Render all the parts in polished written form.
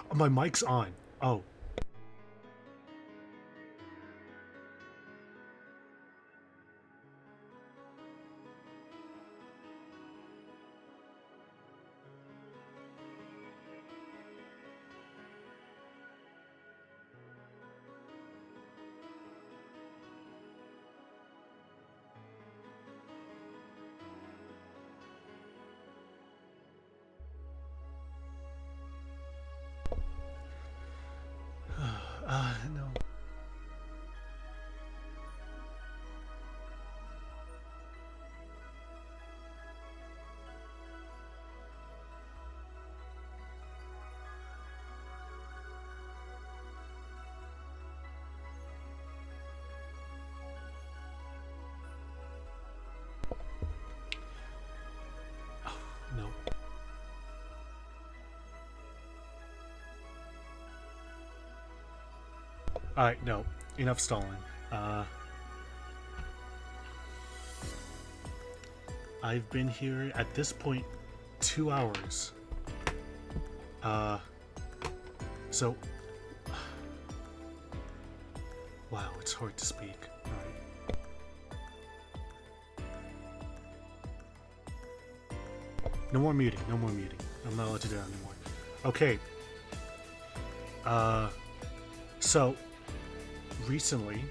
Oh, my mic's on. Oh. No. No. Alright, no. Enough stalling. I've been here at this point 2 hours. Uh, so. Wow, it's hard to speak. Alright. No more muting, no more muting. I'm not allowed to do that anymore. Okay. So recently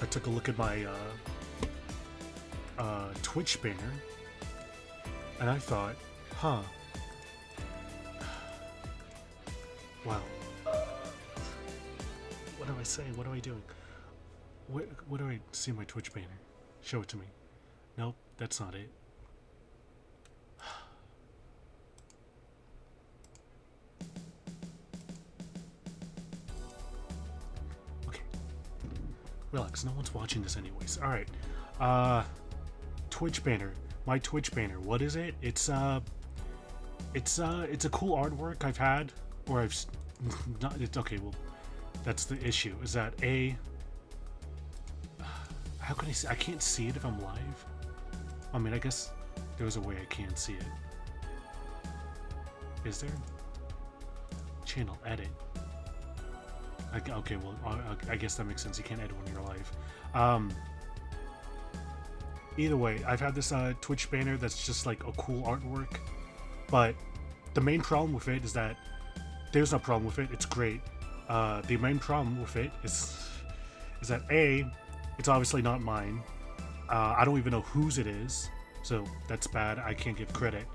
I took a look at my Twitch banner and I thought, huh. Wow. What do I say? What am I doing? What do I see in my Twitch banner? Show it to me. Nope, that's not it. Relax, no one's watching this anyways. Alright. Twitch banner. My Twitch banner. What is it? It's a cool artwork I've had. Or I've not it's okay, well that's the issue. Is that how can I see? I can't see it if I'm live. I mean, I guess there's a way I can see it. Is there? Channel edit. Okay, well, I guess that makes sense. You can't edit when you're live. Either way, I've had this Twitch banner that's just like a cool artwork, but the main problem with it is that there's no problem with it. It's great. The main problem with it is that it's obviously not mine. I don't even know whose it is, so that's bad. I can't give credit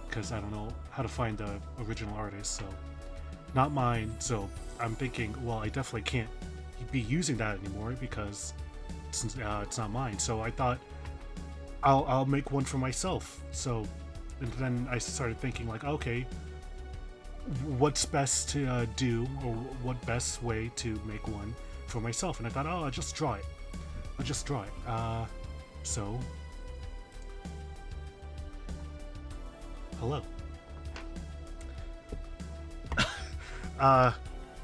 because I don't know how to find the original artist. So not mine. So I'm thinking, well, I definitely can't be using that anymore because it's not mine. So I thought I'll make one for myself. So, and then I started thinking like, okay, what's best to do, or what best way to make one for myself? And I thought, oh, I'll just draw it. So, hello.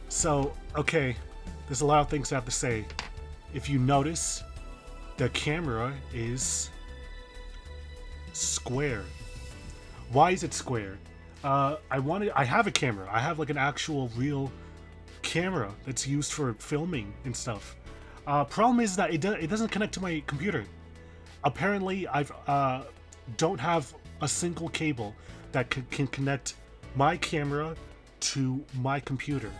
So, okay, there's a lot of things I have to say. If you notice, the camera is square. Why is it square? I have a camera. I have like an actual real camera that's used for filming and stuff. Problem is that it doesn't connect to my computer. Apparently, don't have a single cable that can connect my camera to my computer.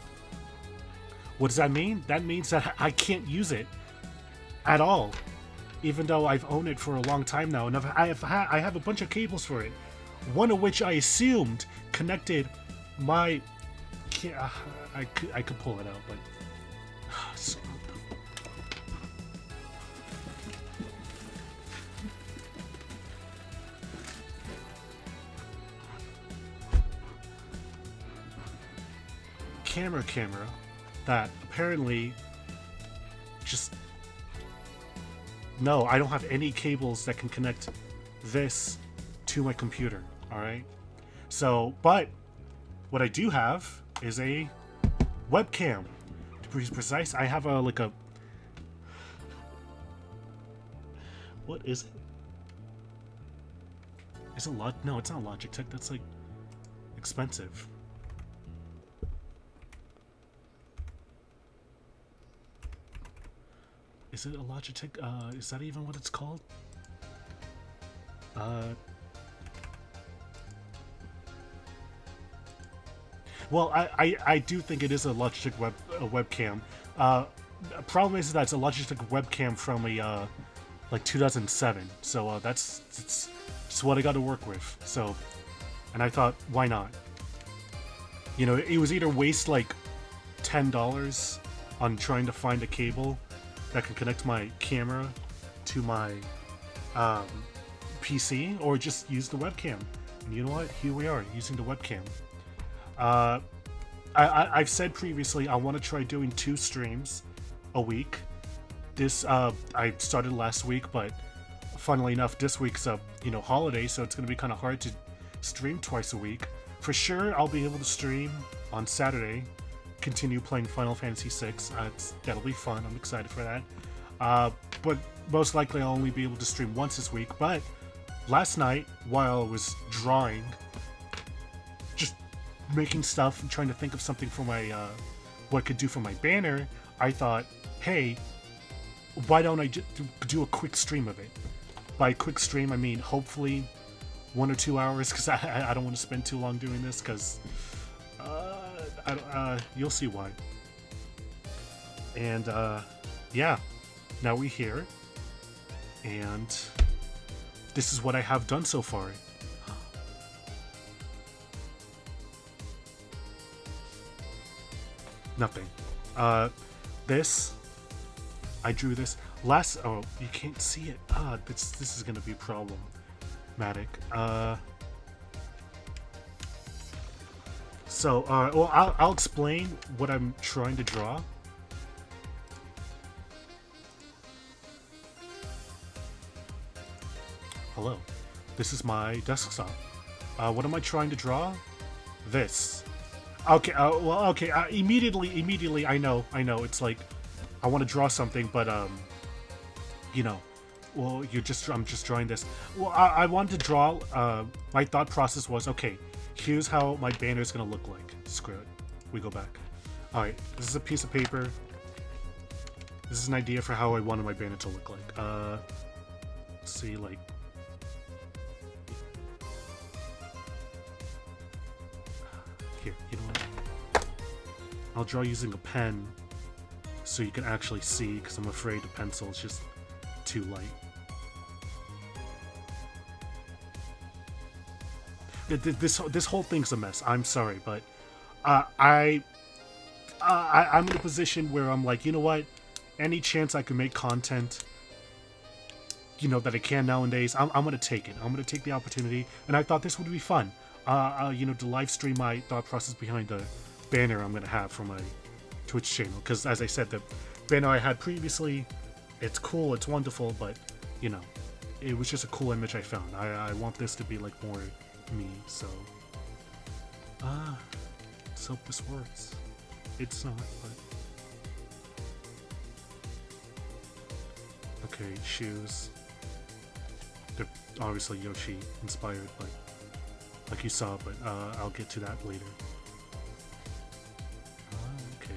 What does that mean? That means that I can't use it at all, even though I've owned it for a long time now, and I have a bunch of cables for it, one of which I assumed connected my. I could pull it out, but. Camera that apparently just no, I don't have any cables that can connect this to my computer. All right, so but what I do have is a webcam. To be precise, I have a what is it? Is it no, it's not Logitech. That's like expensive. Is it a Logitech? Is that even what it's called? Uh, well, I do think it is a Logitech webcam. Problem is that it's a Logitech webcam from a like 2007. So it's what I got to work with. So, and I thought, why not? You know, it was either waste like $10 on trying to find a cable that can connect my camera to my um, PC, or just use the webcam. And you know what? Here we are using the webcam. I've said previously I want to try doing 2 streams a week. This I started last week, but funnily enough, this week's a holiday, so it's going to be kind of hard to stream twice a week. For sure, I'll be able to stream on Saturday, continue playing Final Fantasy VI. That'll be fun. I'm excited for that. But most likely I'll only be able to stream once this week. But last night, while I was drawing, just making stuff and trying to think of something for my what I could do for my banner, I thought, hey, why don't I do a quick stream of it? By quick stream, I mean hopefully 1 or 2 hours, because I don't want to spend too long doing this, because you'll see why. And yeah, now we're here, and this is what I have done so far. Nothing. This, I drew this last. Oh, you can't see it. This is gonna be problematic. So, well, I'll explain what I'm trying to draw. Hello, this is my desktop. What am I trying to draw? This. Okay, well, okay, immediately, I know, it's like, I want to draw something, but, well, I'm just drawing this. Well, I wanted to draw, my thought process was, okay, here's how my banner is going to look like. Screw it. We go back. Alright, this is a piece of paper. This is an idea for how I wanted my banner to look like. Let's see, like, here, you know what? I'll draw using a pen so you can actually see, because I'm afraid the pencil is just too light. This whole thing's a mess. I'm sorry, but I'm in a position where I'm like, you know what? Any chance I can make content, that I can nowadays, I'm gonna take it. I'm gonna take the opportunity, and I thought this would be fun. To live stream my thought process behind the banner I'm gonna have for my Twitch channel. Because as I said, the banner I had previously, it's cool, it's wonderful, but it was just a cool image I found. I want this to be like more me, so let's hope this works. It's not, but okay, shoes. They're obviously Yoshi inspired, but like you saw, but I'll get to that later. Okay.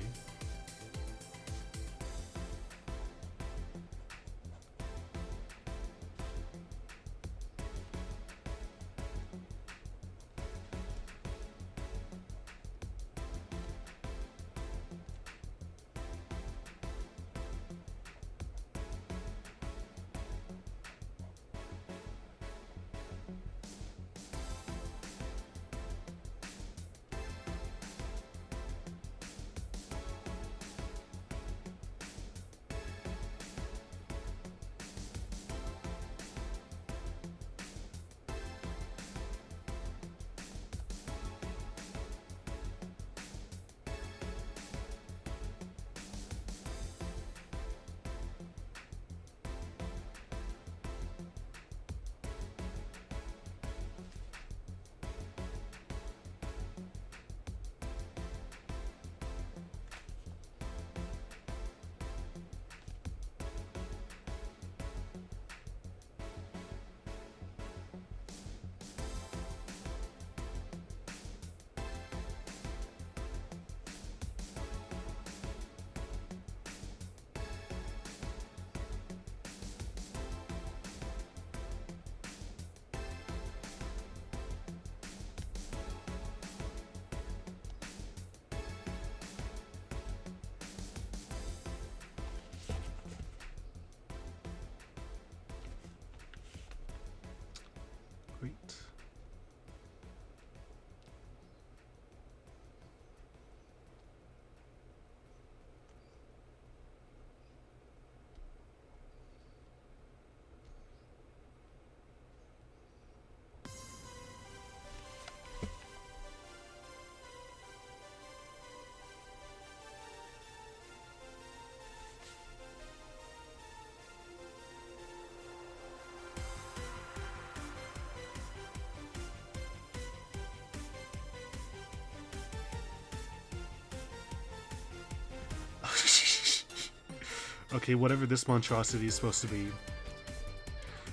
Okay, whatever this monstrosity is supposed to be.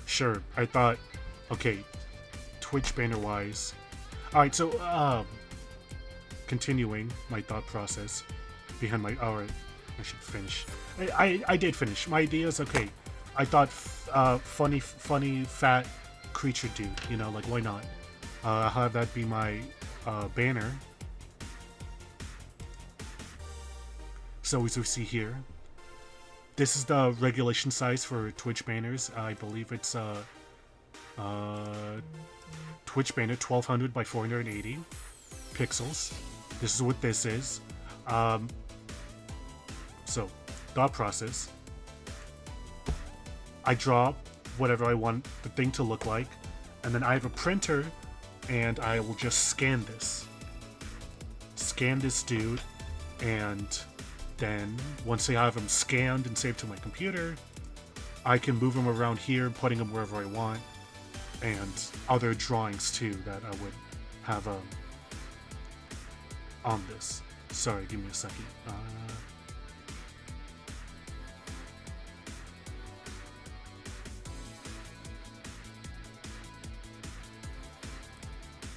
Sure, I thought, okay, Twitch banner wise. Alright, so, continuing my thought process behind my. Alright, I should finish. I did finish. My idea is okay. I thought, funny, fat creature dude, you know, like, why not? I'll have that be my, banner. So, as we see here, this is the regulation size for Twitch banners. I believe it's Twitch banner 1200 by 480 pixels. This is what this is. So, thought process. I draw whatever I want the thing to look like, and then I have a printer, and I will just scan this. Scan this dude, and then once I have him scanned and saved to my computer, I can move him around here, putting him wherever I want, and other drawings too that I would have on this. Sorry, give me a second.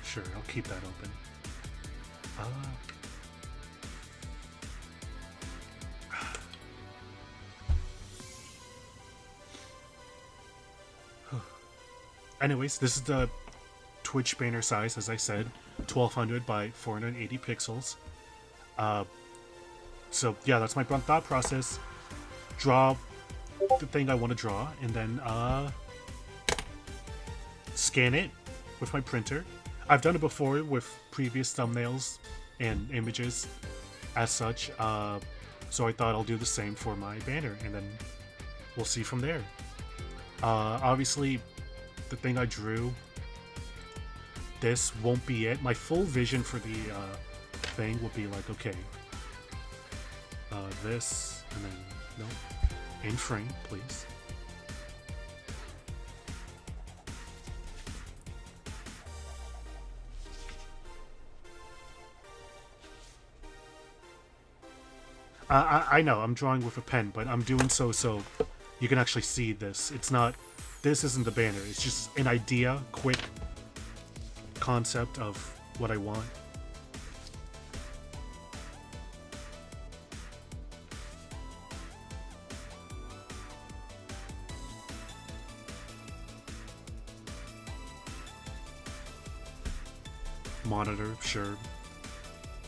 Sure, I'll keep that open. Anyways, this is the Twitch banner size, as I said, 1200 by 480 pixels. So yeah, that's my thought process. Draw the thing I want to draw, and then scan it with my printer. I've done it before with previous thumbnails and images as such, so I thought I'll do the same for my banner, and then we'll see from there. Obviously, the thing I drew, this won't be it. My full vision for the thing will be like, okay, this, and then, no, in frame, please. I know, I'm drawing with a pen, but I'm doing so you can actually see this. It's not, this isn't the banner, it's just an idea, quick concept of what I want. Monitor, sure.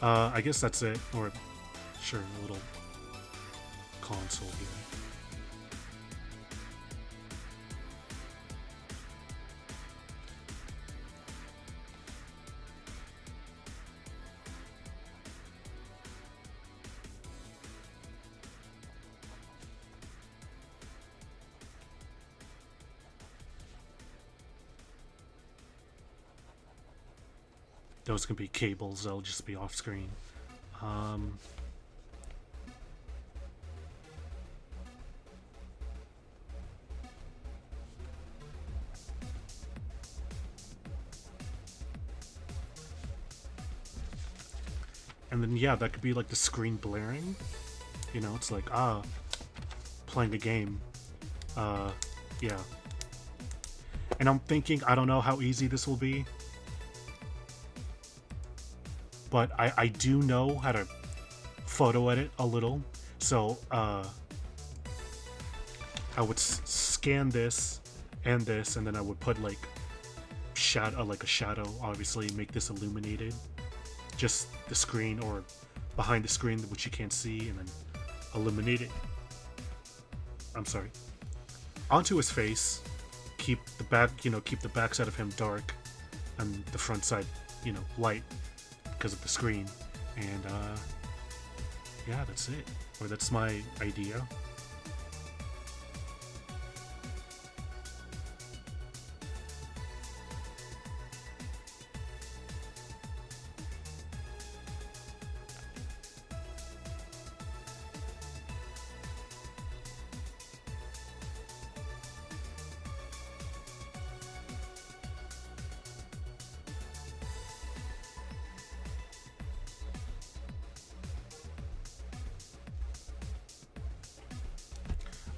I guess that's it, or sure, a little console here. Those can be cables, they'll just be off screen. And then yeah, that could be like the screen blaring. You know, it's like, playing a game. Yeah. And I'm thinking, I don't know how easy this will be, but I do know how to photo edit a little. So I would scan this, and then I would put like a shadow, obviously, make this illuminated, just the screen or behind the screen, which you can't see, and then illuminate it. I'm sorry. Onto his face, keep the back side of him dark, and the front side, light, because of the screen. And yeah, that's it. Or that's my idea.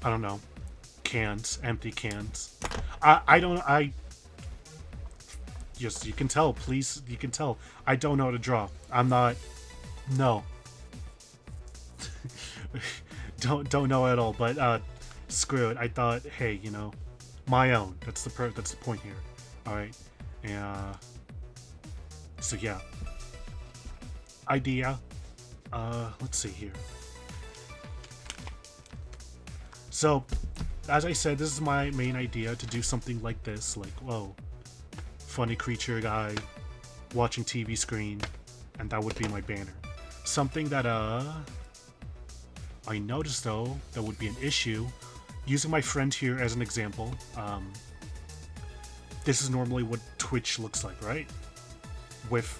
I don't know, cans, empty cans. I don't, I, yes, you can tell, please, you can tell. I don't know how to draw. I'm not, no. don't know at all, but screw it. I thought, hey, you know, my own. That's the point here. All right, and so yeah, idea. Let's see here. So, as I said, this is my main idea, to do something like this, like, whoa, funny creature guy watching TV screen, and that would be my banner. Something that I noticed though that would be an issue, using my friend here as an example. This is normally what Twitch looks like, right? With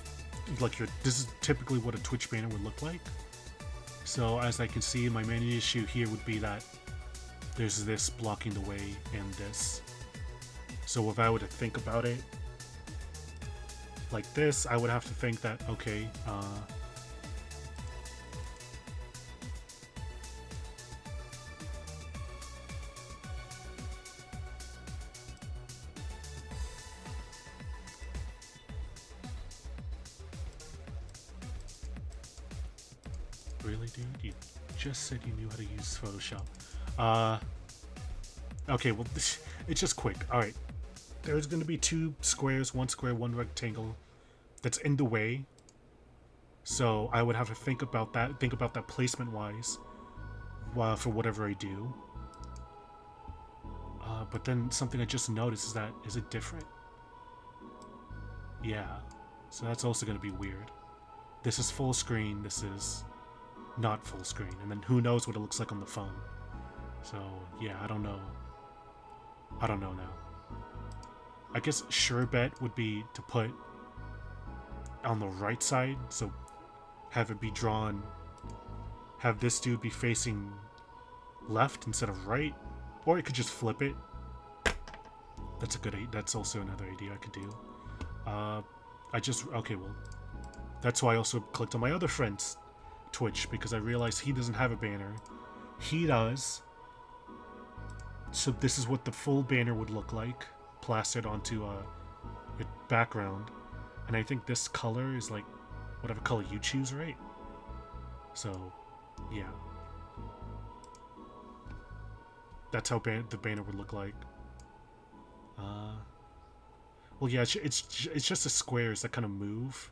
like this is typically what a Twitch banner would look like. So as I can see, my main issue here would be that there's this blocking the way and this. So if I were to think about it like this, I would have to think that, okay, really, dude? You just said you knew how to use Photoshop. Okay, well, it's just quick. Alright. There's going to be two squares, one square, one rectangle that's in the way. So I would have to think about that placement-wise for whatever I do. But then something I just noticed is that, is it different? Yeah. So that's also going to be weird. This is full screen, this is not full screen. And then who knows what it looks like on the phone. So, yeah, I don't know. I don't know now. I guess sure bet would be to put on the right side, so have it be drawn, have this dude be facing left instead of right, or you could just flip it. That's also another idea I could do. Okay, well, that's why I also clicked on my other friend's Twitch, because I realized he doesn't have a banner. He does. So this is what the full banner would look like, plastered onto a background. And I think this color is like whatever color you choose, right? So, yeah. That's how the banner would look like. Well, yeah, it's just the squares that kind of move.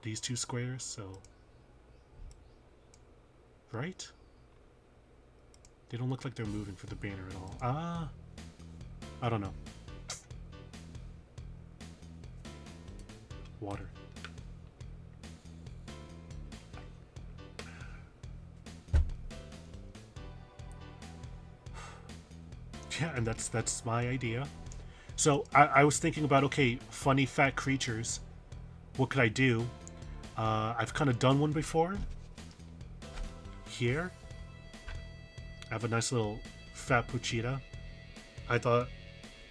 These two squares, so... Right? They don't look like they're moving for the banner at all. I don't know. Water. Yeah, and that's my idea. So I was thinking about, okay, funny fat creatures. What could I do? I've kind of done one before. Here. I have a nice little fat Puchita. I thought...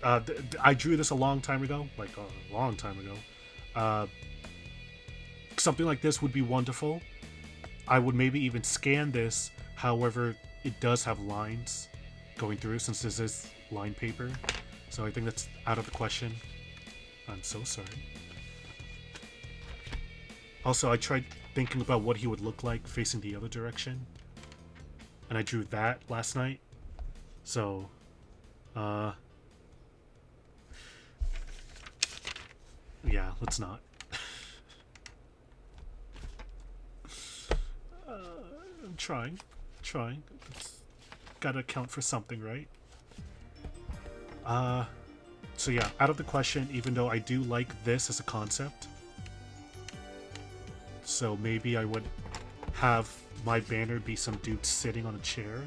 I drew this a long time ago. Like, a long time ago. Something like this would be wonderful. I would maybe even scan this. However, it does have lines going through, since this is line paper. So I think that's out of the question. I'm so sorry. Also, I tried thinking about what he would look like facing the other direction. And I drew that last night. So, yeah, let's not. I'm trying. It's gotta account for something, right? So yeah, out of the question, even though I do like this as a concept. So maybe I would have my banner be some dude sitting on a chair.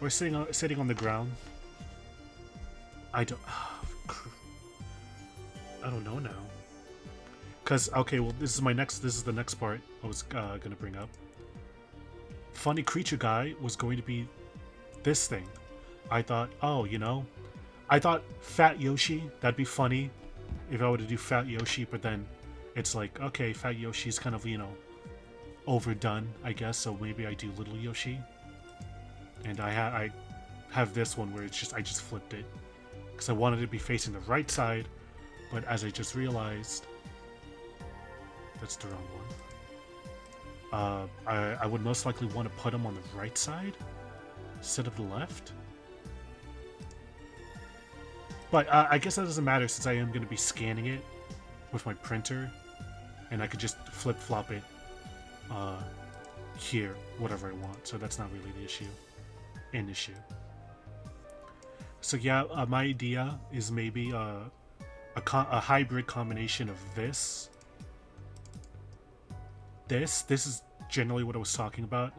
Or sitting on the ground. I don't know now. Cause, okay, well, this is the next part I was gonna bring up. Funny creature guy was going to be this thing. I thought, oh, you know, I thought Fat Yoshi, that'd be funny if I were to do Fat Yoshi, but then it's like, okay, Fat Yoshi's kind of, you know, overdone, I guess, so maybe I do Little Yoshi. And I have this one where it's just I just flipped it because I wanted it to be facing the right side, but as I just realized, that's the wrong one. I would most likely want to put them on the right side instead of the left. But I guess that doesn't matter since I am going to be scanning it with my printer, and I could just flip-flop it here, whatever I want. So that's not really the issue. An issue. So yeah, my idea is maybe a hybrid combination of this. This is generally what I was talking about.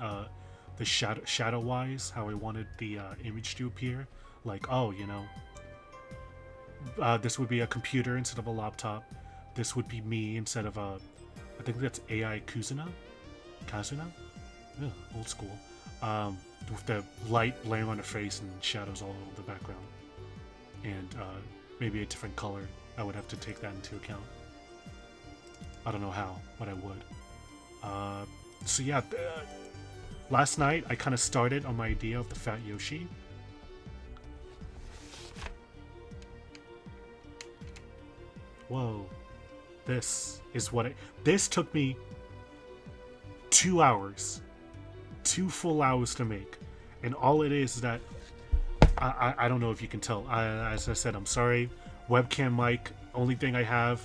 The shadow-wise, how I wanted the image to appear. Like, oh, you know, this would be a computer instead of a laptop. This would be me instead of a, I think that's AI Kazuna? Ugh, old school. With the light laying on the face and shadows all over the background. And maybe a different color. I would have to take that into account. I don't know how, but I would. So yeah, last night I kind of started on my idea of the Fat Yoshi. Whoa. This is what this took me 2 hours. 2 full hours to make. And all it is that I don't know if you can tell. As I said, I'm sorry. Webcam mic, only thing I have,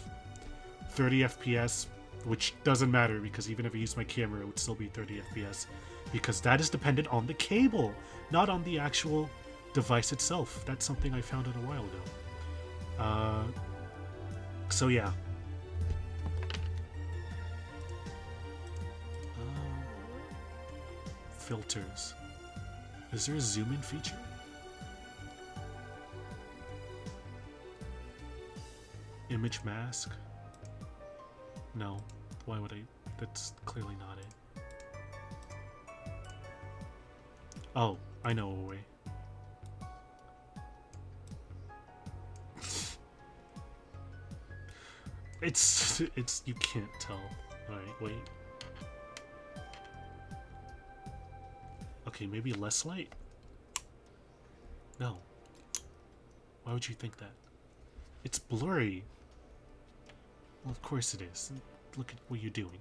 30 FPS, which doesn't matter because even if I use my camera, it would still be 30 FPS because that is dependent on the cable, not on the actual device itself. That's something I found out a while ago. So yeah. Filters. Is there a zoom in feature? Image mask? No. Why would I? That's clearly not it. Oh, I know a way. It's you can't tell. Alright, wait. Okay, maybe less light? No. Why would you think that? It's blurry. Well, of course it is. Look at what you're doing.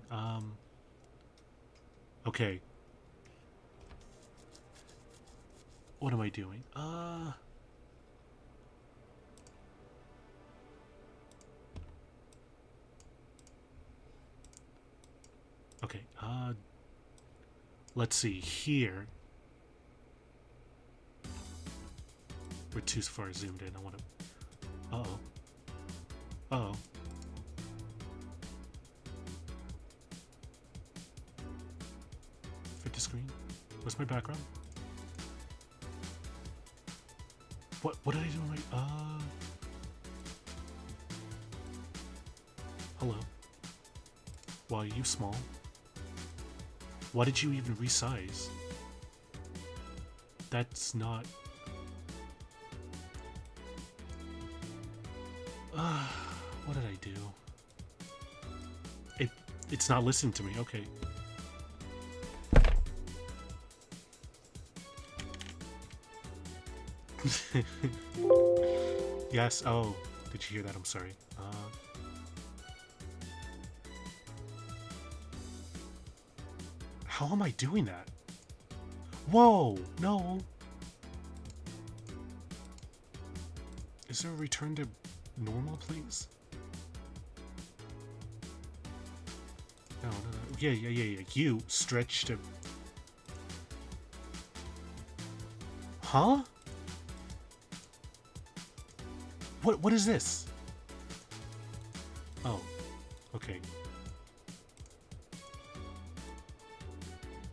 Okay. What am I doing? Okay, let's see here. We're too far zoomed in. I want to. Uh-oh. Uh-oh. Fit the screen. What's my background? What did I do right? Hello. Why are you small? Why did you even resize? That's not... what did I do? It's not listening to me, okay. Yes, oh, did you hear that? I'm sorry. How am I doing that? Whoa, no. Is there a return to normal, please? No. Yeah. You stretch to... Huh? What is this? Oh, okay.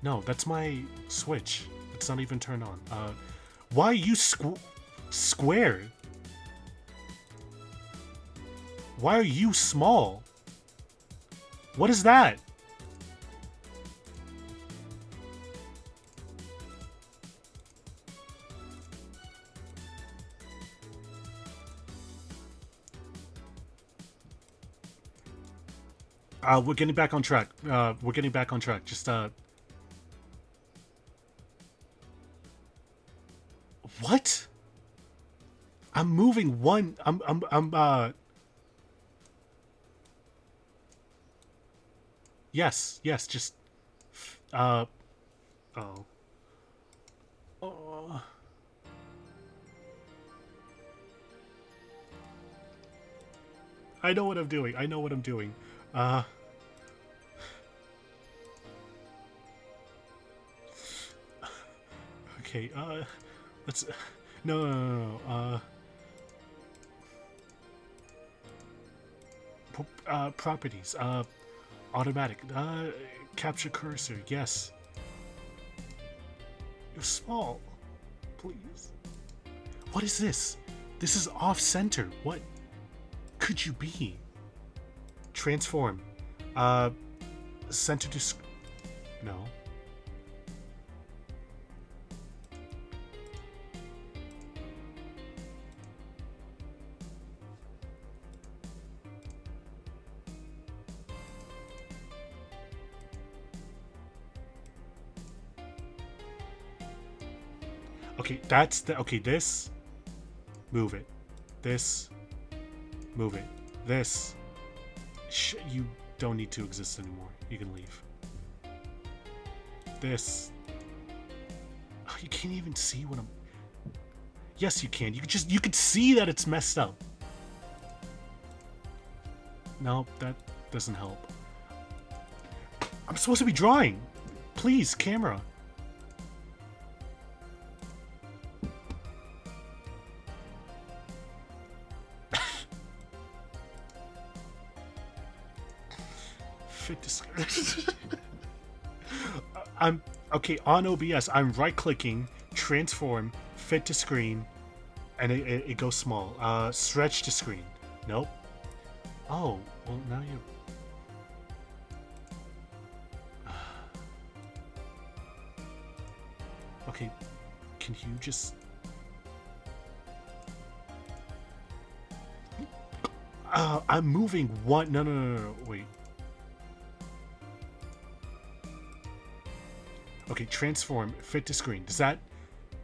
No, that's my Switch. It's not even turned on. Why are you square? Why are you small? What is that? We're getting back on track. Just, What? I'm moving one. Yes, yes, just, uh, oh. Oh. I know what I'm doing. I know what I'm doing. Uh, okay, let's, no. Properties, automatic, capture cursor, yes. You're small. Please. What is this? This is off-center. What could you be? Transform. Uh, center to... No. Okay, that's the... Okay, this... Move it. This... Move it. This... You don't need to exist anymore. You can leave. This... Oh, you can't even see what I'm... Yes, you can. You can see that it's messed up. No, that doesn't help. I'm supposed to be drawing. Please, camera. Fit to I'm okay on OBS. I'm right clicking, transform, fit to screen, and it goes small. Stretch to screen. Nope. Oh, well now you. Okay, can you just? I'm moving one. No. Wait. Okay, transform, fit to screen. Does that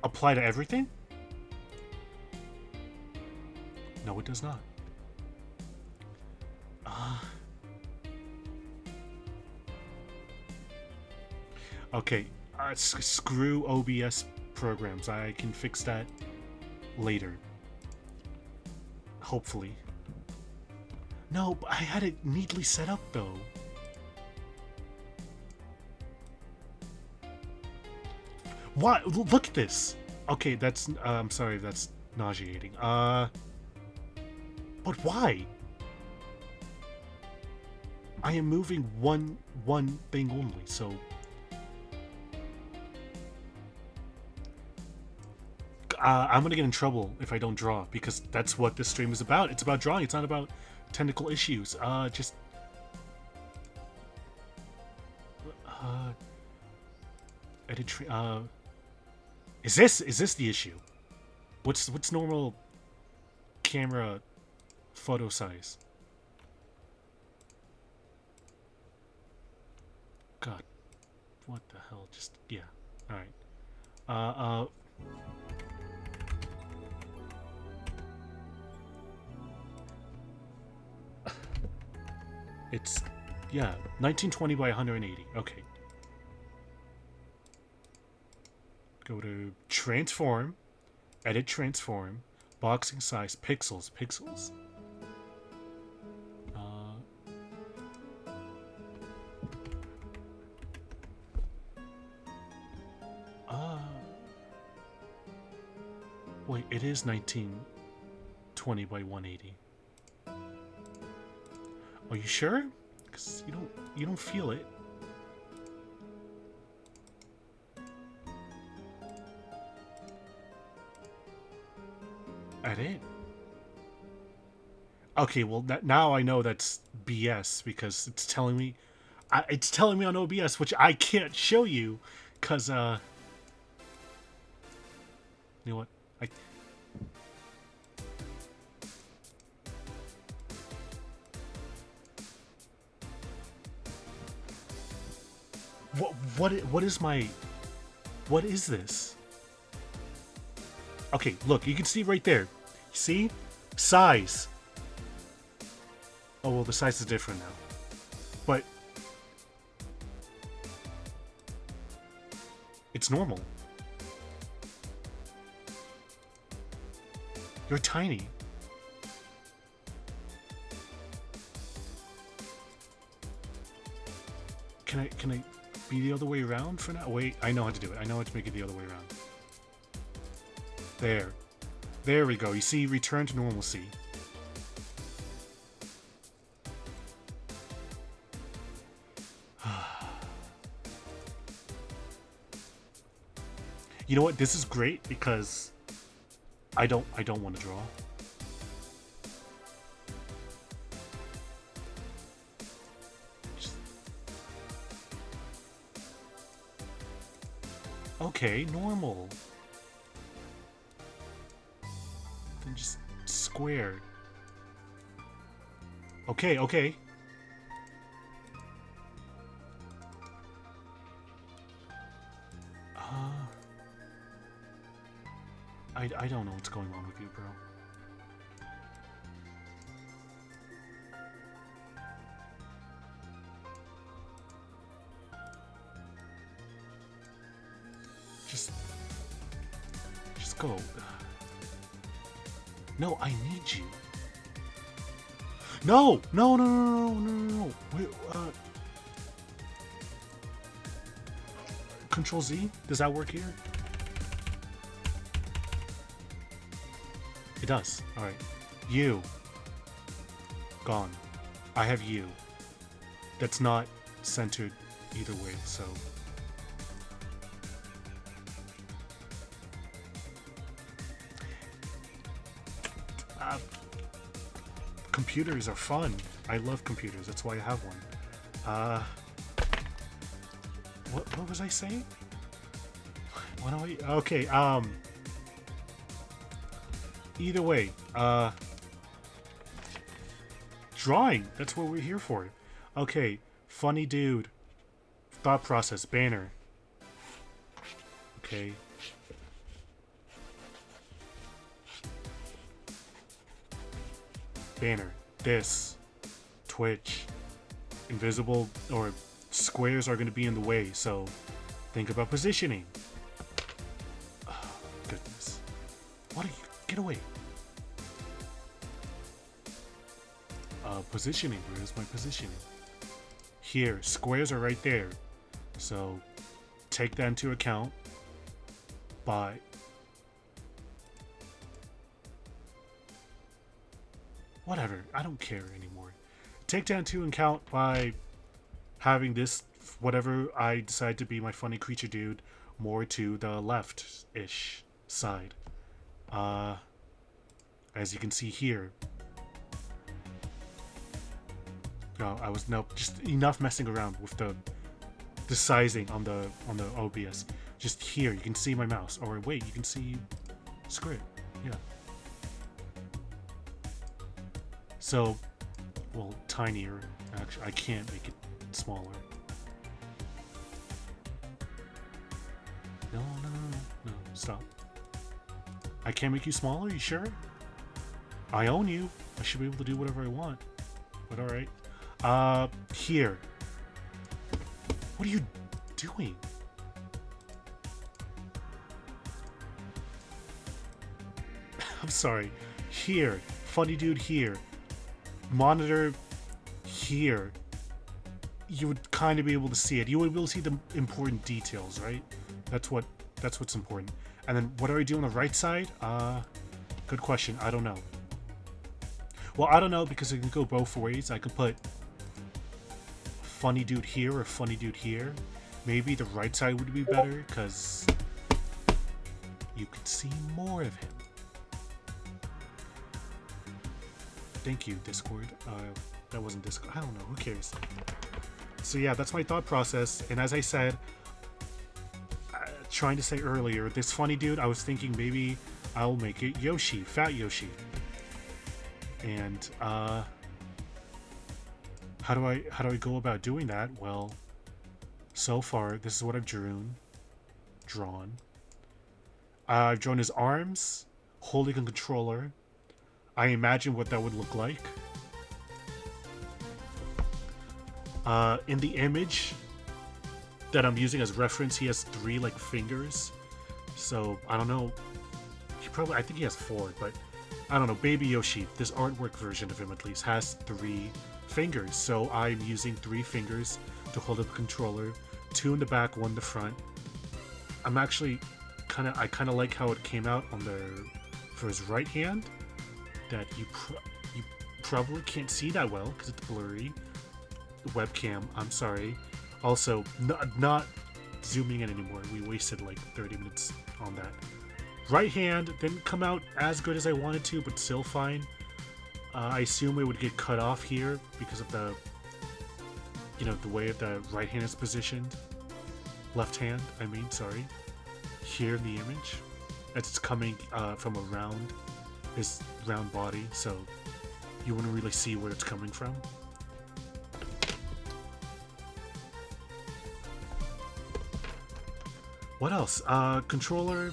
apply to everything? No, it does not. Okay, screw OBS programs. I can fix that later. Hopefully. No, but I had it neatly set up though. What? Look at this. Okay, that's. I'm sorry, that's nauseating. But why? I am moving one thing only, so. I'm gonna get in trouble if I don't draw, because that's what this stream is about. It's about drawing. It's not about technical issues. Just. Edit. Is this the issue? What's normal camera photo size? God, what the hell? Just yeah. All right. It's yeah, 1920 by 180. Okay. Go to transform, edit transform, boxing size, pixels. Wait, it is 1920 by 180. Are you sure? Because you don't feel it. Edit. Okay, well now I know that's BS because it's telling me on OBS, which I can't show you, cause you know what? What is this? Okay, look, you can see right there. See? Size. Oh, well, the size is different now. But it's normal. You're tiny. Can I be the other way around for now? Wait, I know how to do it. I know how to make it the other way around. There. There we go. You see, return to normalcy. You know what? This is great because I don't want to draw. Okay, normal. Then just square. Okay, okay. I don't know what's going on with you, bro. Just go. No, I need you. No! No, no, no, no, no, no, no. Wait, Control Z? Does that work here? It does. Alright. You. Gone. I have you. That's not centered either way, so... computers are fun. I love computers. That's why I have one. What was I saying? What do I... Okay, either way, drawing. That's what we're here for. Okay, funny dude. Thought process. Banner. Okay. Banner. This. Twitch. Invisible or squares are going to be in the way, so think about positioning. Oh, goodness. What are you? Get away. Positioning. Where's my positioning? Here. Squares are right there. So take that into account by... Whatever. I don't care anymore. Take that into account by having this, whatever I decide to be my funny creature dude, more to the left-ish side. As you can see here. No, just enough messing around with the sizing on the OBS. Just here, you can see my mouse. Or wait, you can see script. Yeah. So, well, tinier. Actually, I can't make it smaller. No, no, no, no, no, stop. I can't make you smaller, you sure? I own you. I should be able to do whatever I want. But alright. Here. What are you doing? I'm sorry. Here. Funny dude here. Monitor here. You would kind of be able to see it. You would be able to see the important details, right? That's what's important. And then what do I do on the right side? Good question. I don't know. Well, I don't know because it can go both ways. I can put funny dude here or funny dude here. Maybe the right side would be better because you could see more of him. Thank you, Discord. That wasn't Discord. I don't know. Who cares? So yeah, that's my thought process. And as I said, trying to say earlier, this funny dude, I was thinking maybe I'll make it Yoshi, Fat Yoshi. And how do I go about doing that? Well, so far this is what I've drawn. I've drawn his arms, holding a controller. I imagine what that would look like. In the image that I'm using as reference, he has 3 like fingers. So I don't know. I think he has 4, but I don't know. Baby Yoshi, this artwork version of him at least, has 3 fingers. So I'm using 3 fingers to hold up a controller, 2 in the back, 1 in the front. I'm actually I kind of like how it came out on for his right hand. That you probably can't see that well because it's blurry. The webcam, I'm sorry. Also, not zooming in anymore. We wasted like 30 minutes on that. Right hand didn't come out as good as I wanted to, but still fine. I assume it would get cut off here because of the way the right hand is positioned. Left hand, I mean, sorry. Here in the image, it's coming from around his round body, so you wouldn't really see where it's coming from. What else? Controller,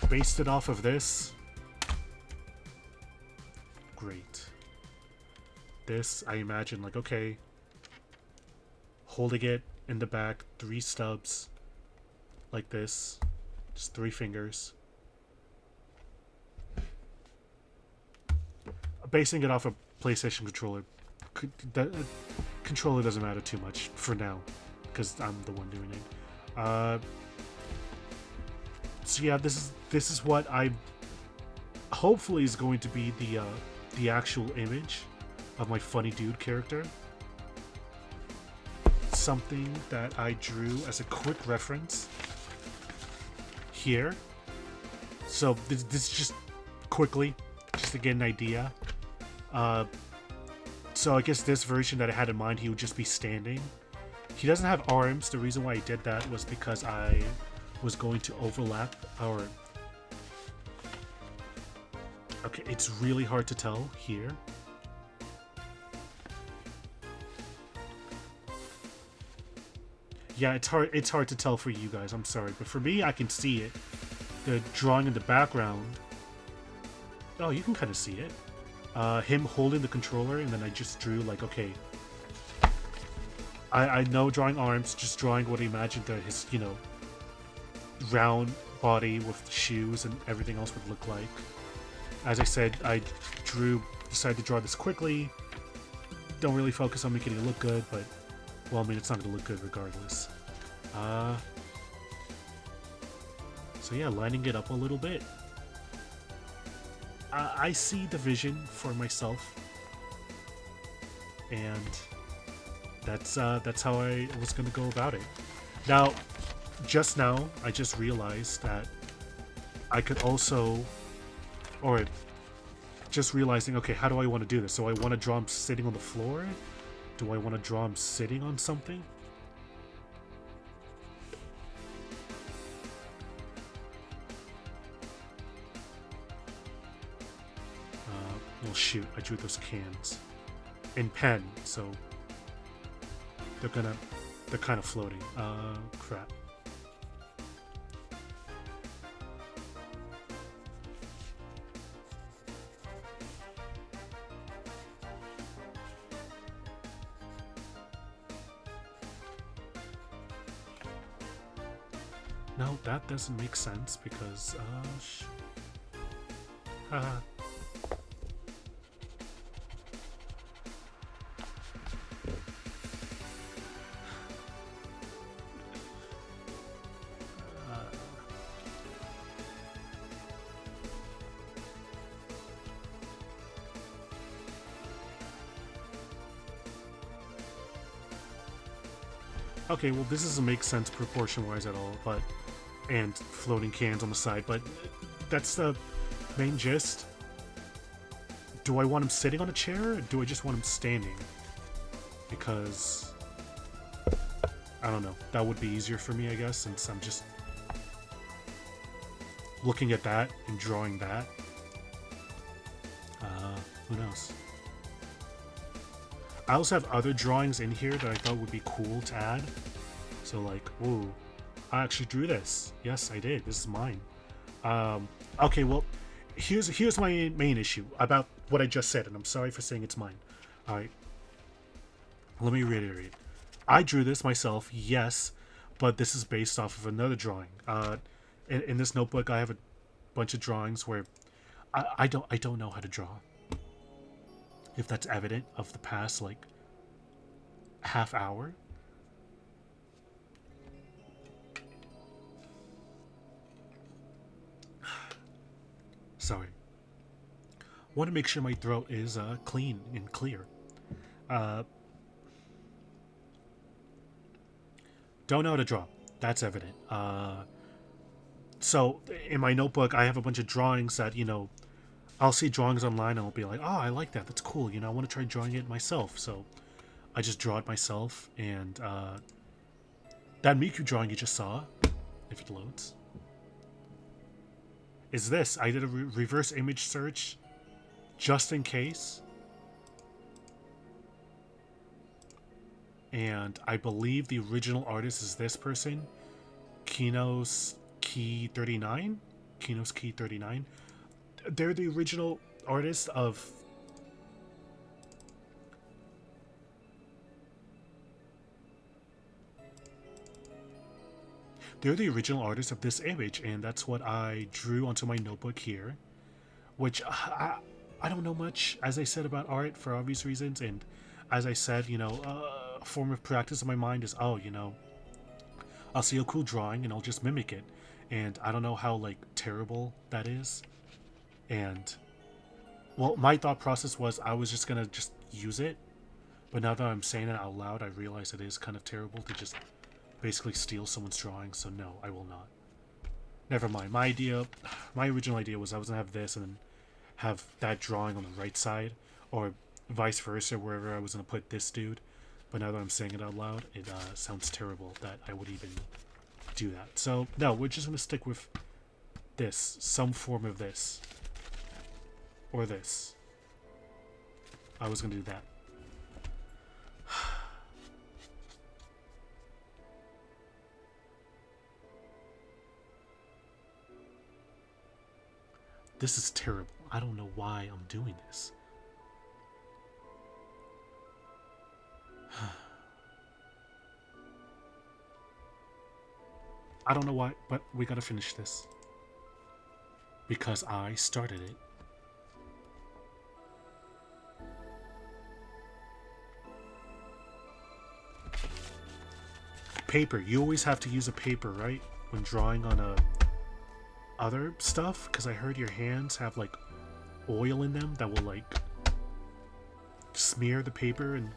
based it off of this. Great. This, I imagine, like, okay, holding it in the back, 3 stubs, like this, just 3 fingers. Basing it off a PlayStation controller. Controller doesn't matter too much for now, because I'm the one doing it. So yeah, this is what I hopefully is going to be the actual image of my funny dude character. Something that I drew as a quick reference here. So this is just quickly, just to get an idea. So I guess this version that I had in mind, he would just be standing. He doesn't have arms. The reason why I did that was because I was going to overlap our... Okay, it's really hard to tell here. Yeah, it's hard to tell for you guys, I'm sorry. But for me, I can see it. The drawing in the background... Oh, you can kind of see it. Him holding the controller, and then I just drew, like, okay... I know drawing arms, just drawing what I imagined his, round body with shoes and everything else would look like. As I said, I decided to draw this quickly. Don't really focus on making it look good, but, well, I mean, it's not going to look good regardless. So yeah, lining it up a little bit. I see the vision for myself, and that's how I was going to go about it. Now, just now, I just realized that I could also, or just realizing, okay, how do I want to do this? So I want to draw him sitting on the floor? Do I want to draw him sitting on something? Well, shoot, I drew those cans in pen, so they're kind of floating. Crap. No, that doesn't make sense because, haha. Okay, well, this doesn't make sense proportion-wise at all, but... And floating cans on the side, but that's the main gist. Do I want him sitting on a chair, or do I just want him standing? Because... I don't know. That would be easier for me, I guess, since I'm just... looking at that and drawing that. Who knows? I also have other drawings in here that I thought would be cool to add. So like, whoa, I actually drew this. Yes, I did. This is mine. Okay, well, here's my main issue about what I just said, and I'm sorry for saying it's mine. All right, let me reiterate. I drew this myself, yes, but this is based off of another drawing. In this notebook, I have a bunch of drawings where I don't know how to draw. If that's evident of the past like half hour. Sorry. Want to make sure my throat is clean and clear. Uh, don't know how to draw. That's evident. So in my notebook, I have a bunch of drawings that I'll see drawings online and I'll be like, oh, I like that. That's cool. I want to try drawing it myself. So I just draw it myself, and that Miku drawing you just saw, if it loads, is this. I did a reverse image search just in case. And I believe the original artist is this person, Kinos Key 39. Kinos Key 39. They're the original artist of. They're the original artist of this image, and that's what I drew onto my notebook here. Which I don't know much, as I said, about art for obvious reasons, and as I said, a form of practice in my mind is, I'll see a cool drawing and I'll just mimic it, and I don't know how like terrible that is, and well, my thought process was I was just gonna just use it, but now that I'm saying it out loud, I realize it is kind of terrible to just basically steal someone's drawing. So no, I will not. Never mind. My original idea was I was gonna have this and then have that drawing on the right side, or vice versa, wherever I was gonna put this dude. But now that I'm saying it out loud, it sounds terrible that I would even do that. So no, we're just gonna stick with this, some form of this, or this. I was gonna do that. This is terrible. I don't know why I'm doing this. I don't know why, but we gotta finish this. Because I started it. Paper. You always have to use a paper, right? When drawing on other stuff? Because I heard your hands have like oil in them that will like smear the paper and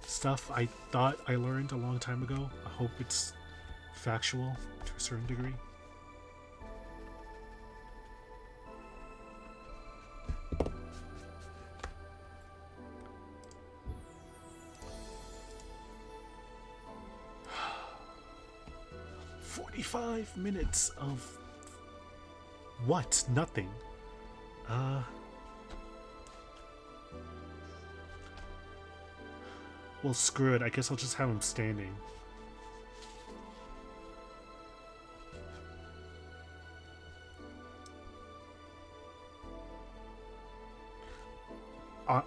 stuff. I thought I learned a long time ago. I hope it's factual to a certain degree. "45 minutes of what? Nothing. Well, screw it. I guess I'll just have him standing.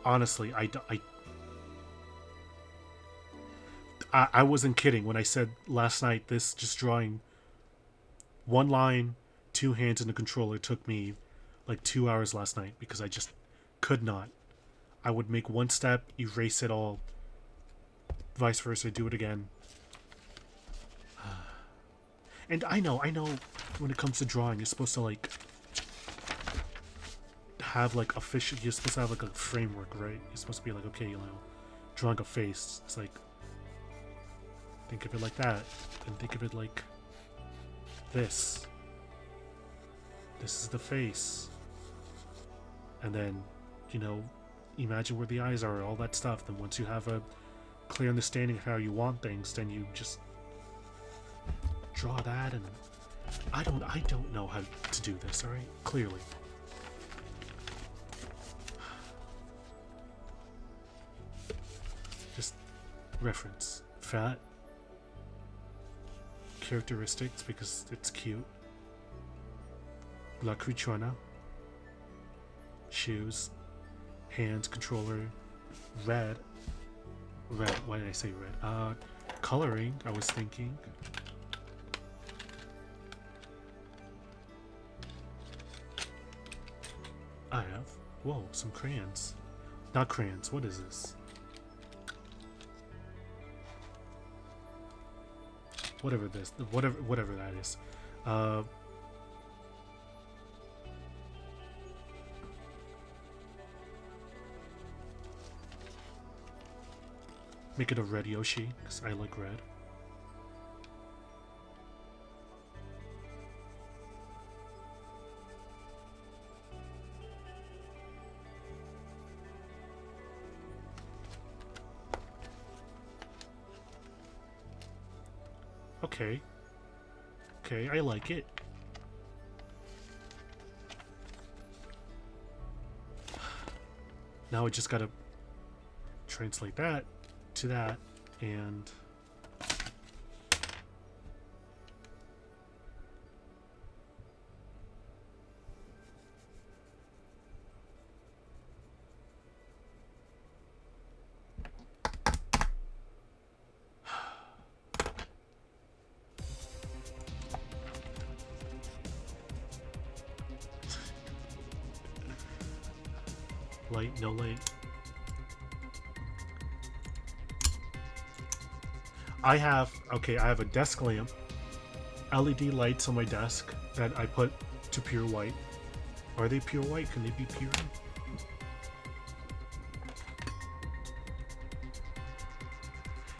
Honestly, I wasn't kidding when I said last night this just drawing one line, two hands, and a controller took me like 2 hours last night because I just could not. I would make one step, erase it all, vice versa, do it again. And I know when it comes to drawing, you're supposed to like have like official, you're supposed to have like a framework, right? You're supposed to be like, okay, drawing a face. It's like, think of it like that, and think of it like this. This is the face. And then, imagine where the eyes are, all that stuff. Then once you have a clear understanding of how you want things, then you just draw that. And I don't know how to do this, alright? Clearly. Just reference. Fat. Characteristics, because it's cute. La Crichona. Shoes. Hands, controller. Red. Red, why did I say red? Coloring, I was thinking. I have, whoa, some crayons. Not crayons, what is this? Whatever that is. Make it a red Yoshi, because I like red. Okay. Okay, I like it. Now I just gotta translate that to that, and light, no light. I have a desk lamp, LED lights on my desk that I put to pure white. Are they pure white? Can they be pure?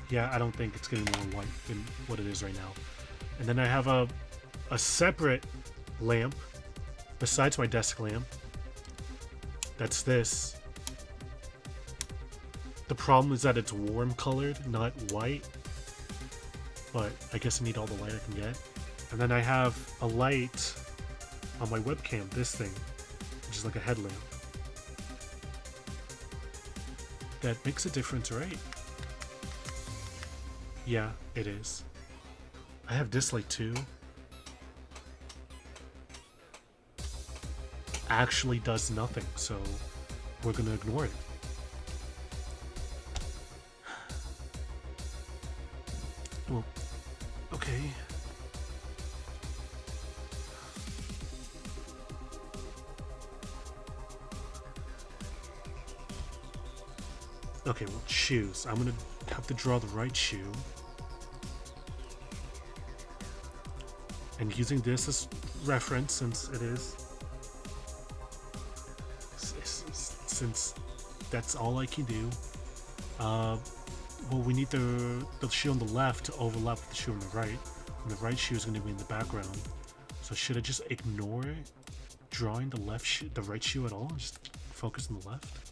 Yeah, I don't think it's getting more white than what it is right now. And then I have a separate lamp besides my desk lamp. That's this. The problem is that it's warm colored, not white. But I guess I need all the light I can get. And then I have a light on my webcam, this thing, which is like a headlamp. That makes a difference, right? Yeah, it is. I have this light too. Actually does nothing, so we're gonna ignore it. Well, okay. Okay, well, shoes. I'm gonna have to draw the right shoe. And using this as reference, since it is... Since that's all I can do. Well, we need the shoe on the left to overlap with the shoe on the right. And the right shoe is going to be in the background. So should I just ignore drawing the right shoe at all? Just focus on the left?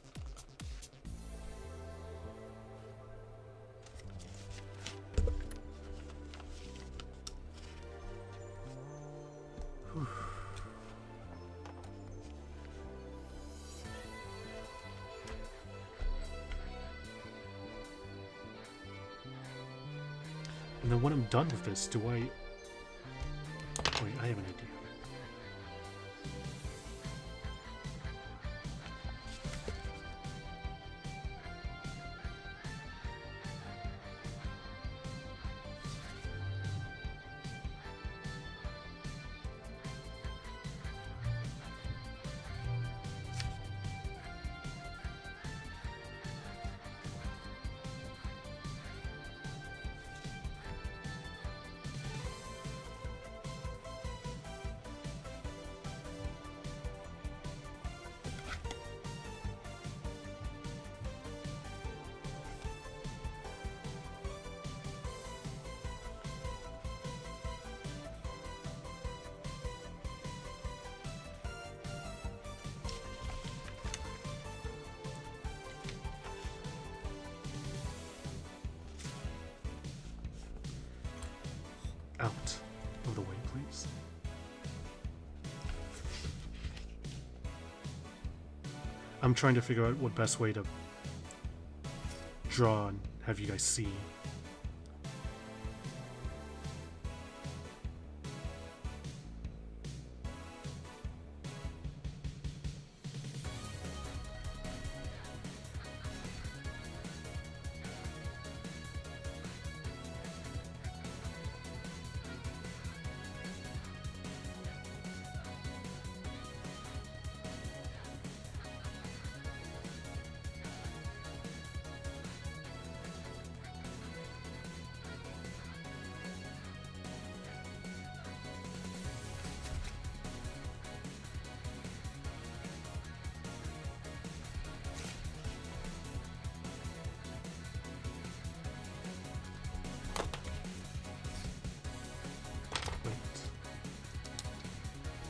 Whew. And then when I'm done with this, do I... Wait, I have an idea. Out of the way, please. I'm trying to figure out what best way to draw and have you guys see.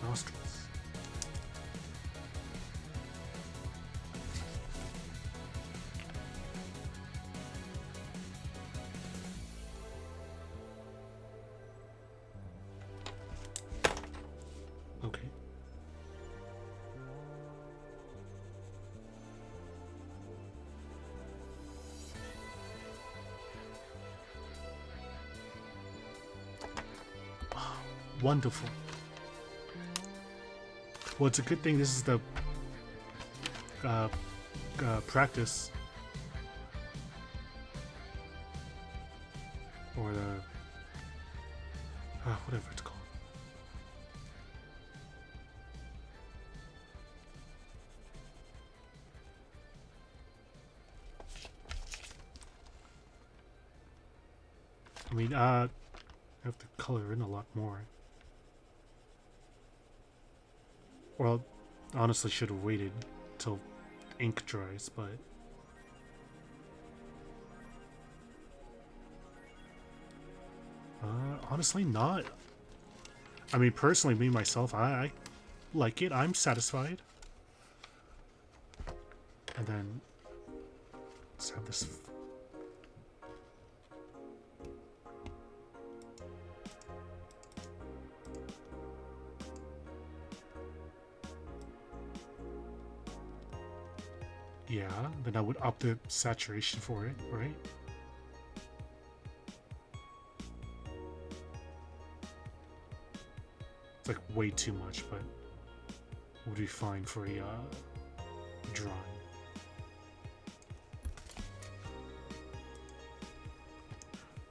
nostrils. Okay. Wonderful. Well, it's a good thing this is the practice, or the whatever it's called. I mean, I have to color in a lot more. Well, honestly, should have waited till ink dries, but honestly, not. I mean, personally, me myself, I like it. I'm satisfied. And then let's have this. Yeah, then I would up the saturation for it, right? It's like way too much, but would be fine for a drawing.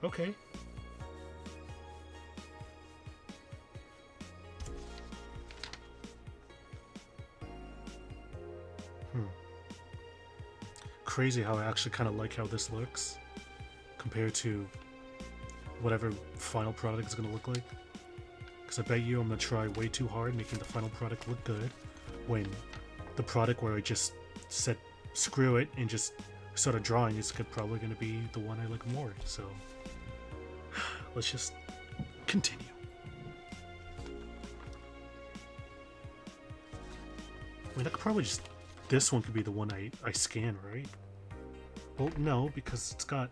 Okay. Crazy how I actually kind of like how this looks compared to whatever final product is going to look like. Because I bet you I'm going to try way too hard making the final product look good when the product where I just said screw it and just started drawing is probably going to be the one I like more. So let's just continue. I mean, I could probably just... This one could be the one I scan, right? Well, no, because it's got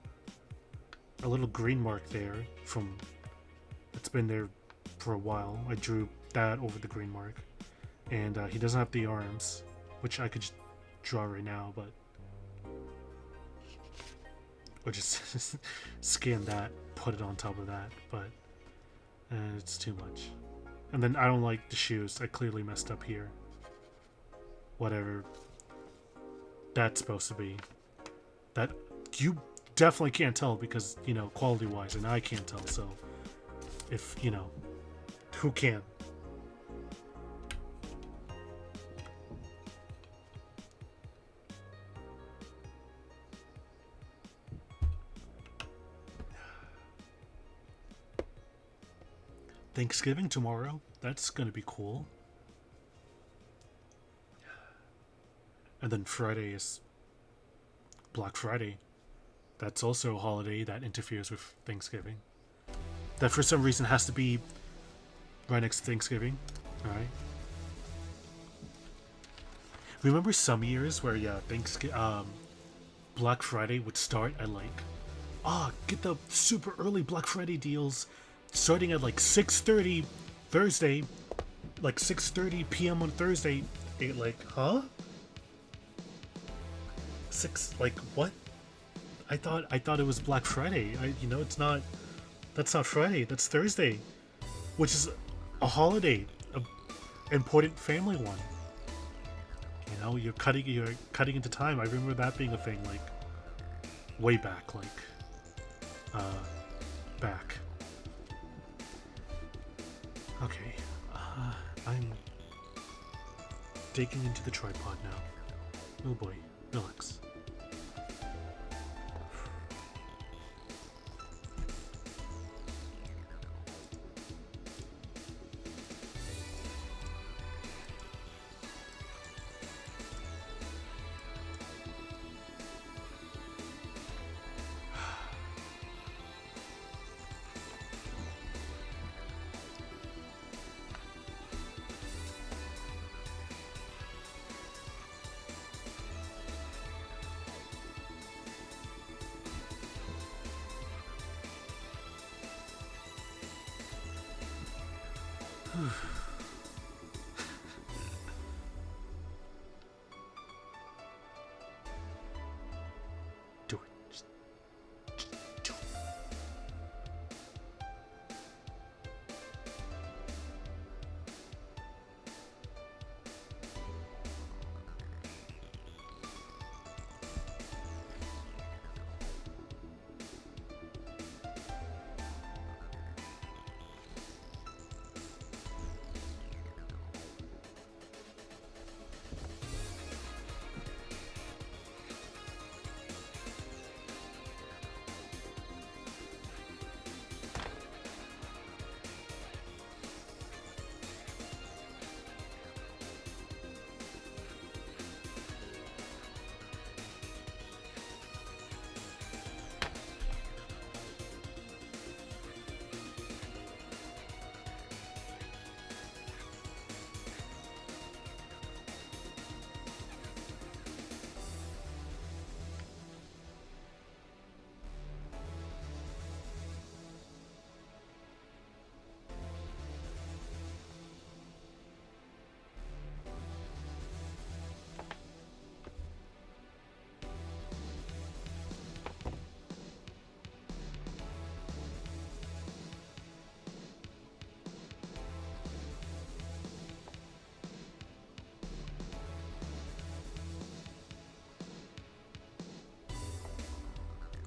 a little green mark there from... It's been there for a while. I drew that over the green mark. And he doesn't have the arms, which I could just draw right now, but... Or just scan that, put it on top of that, but... it's too much. And then I don't like the shoes. I clearly messed up here. Whatever that's supposed to be. That you definitely can't tell because, you know, quality wise, and I can't tell, so if, you know, who can? Thanksgiving tomorrow. That's gonna be cool. And then Friday is Black Friday. That's also a holiday that interferes with Thanksgiving. That for some reason has to be right next to Thanksgiving. Alright. Remember some years where, yeah, Black Friday would start at like, get the super early Black Friday deals starting at like 6:30 Thursday, like 6:30 p.m. on Thursday. Like, huh? Like what? I thought it was Black Friday. You know, it's not. That's not Friday. That's Thursday, which is a holiday, a important family one. You know, you're cutting into time. I remember that being a thing, like way back, back. Okay, I'm digging into the tripod now. Oh boy, relax. Do it. Just do it.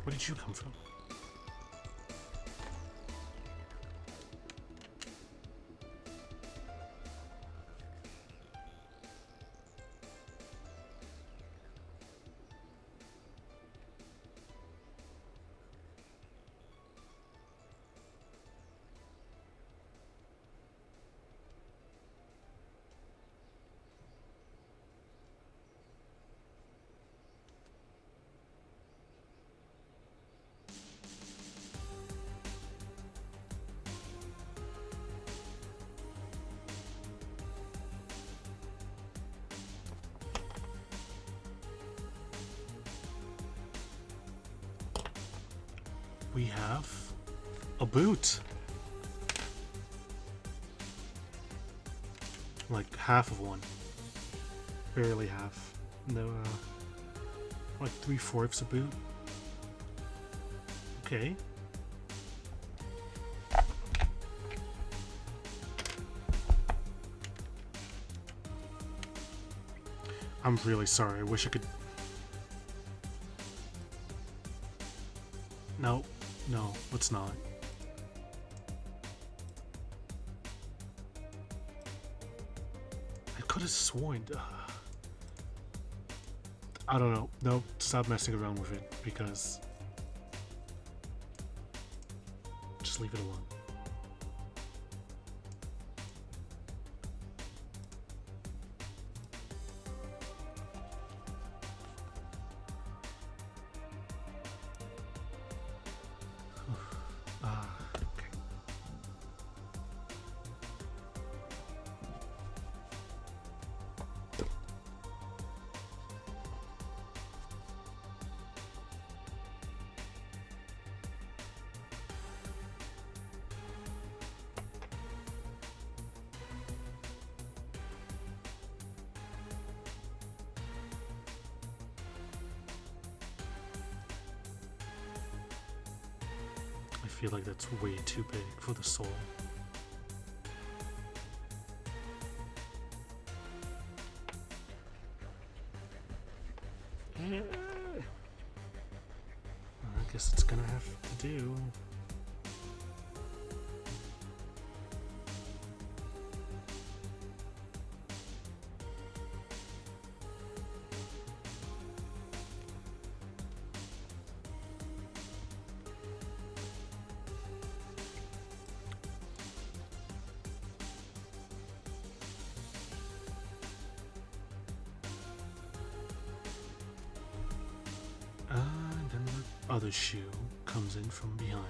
Where did you come from? We have a boot. Like half of one. Barely half. No, like 3/4 a boot. Okay. I'm really sorry. I wish I could. No, no, let's not. I could have sworn. I don't know. Nope, stop messing around with it because. Just leave it alone. Okay. I feel like that's way too big for the soul. I guess it's gonna have to do. And then the other shoe comes in from behind.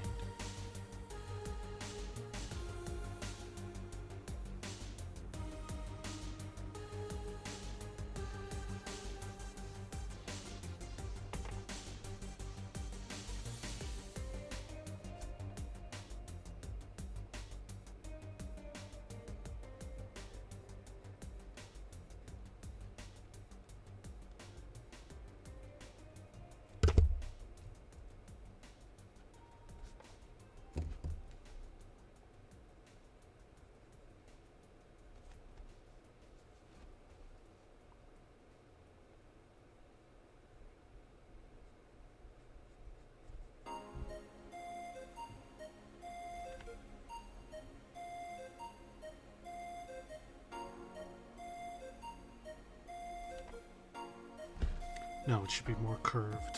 No, it should be more curved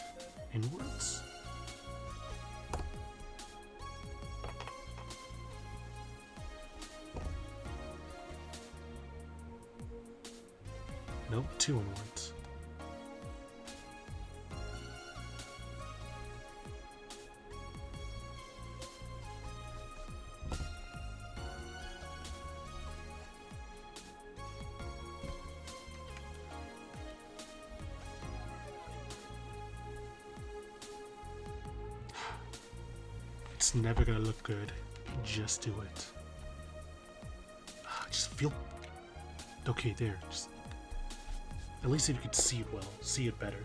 inwards. Nope, 2 inwards. It's never gonna look good. Just do it. Just feel... Okay, there. Just... At least if you could see it well. See it better.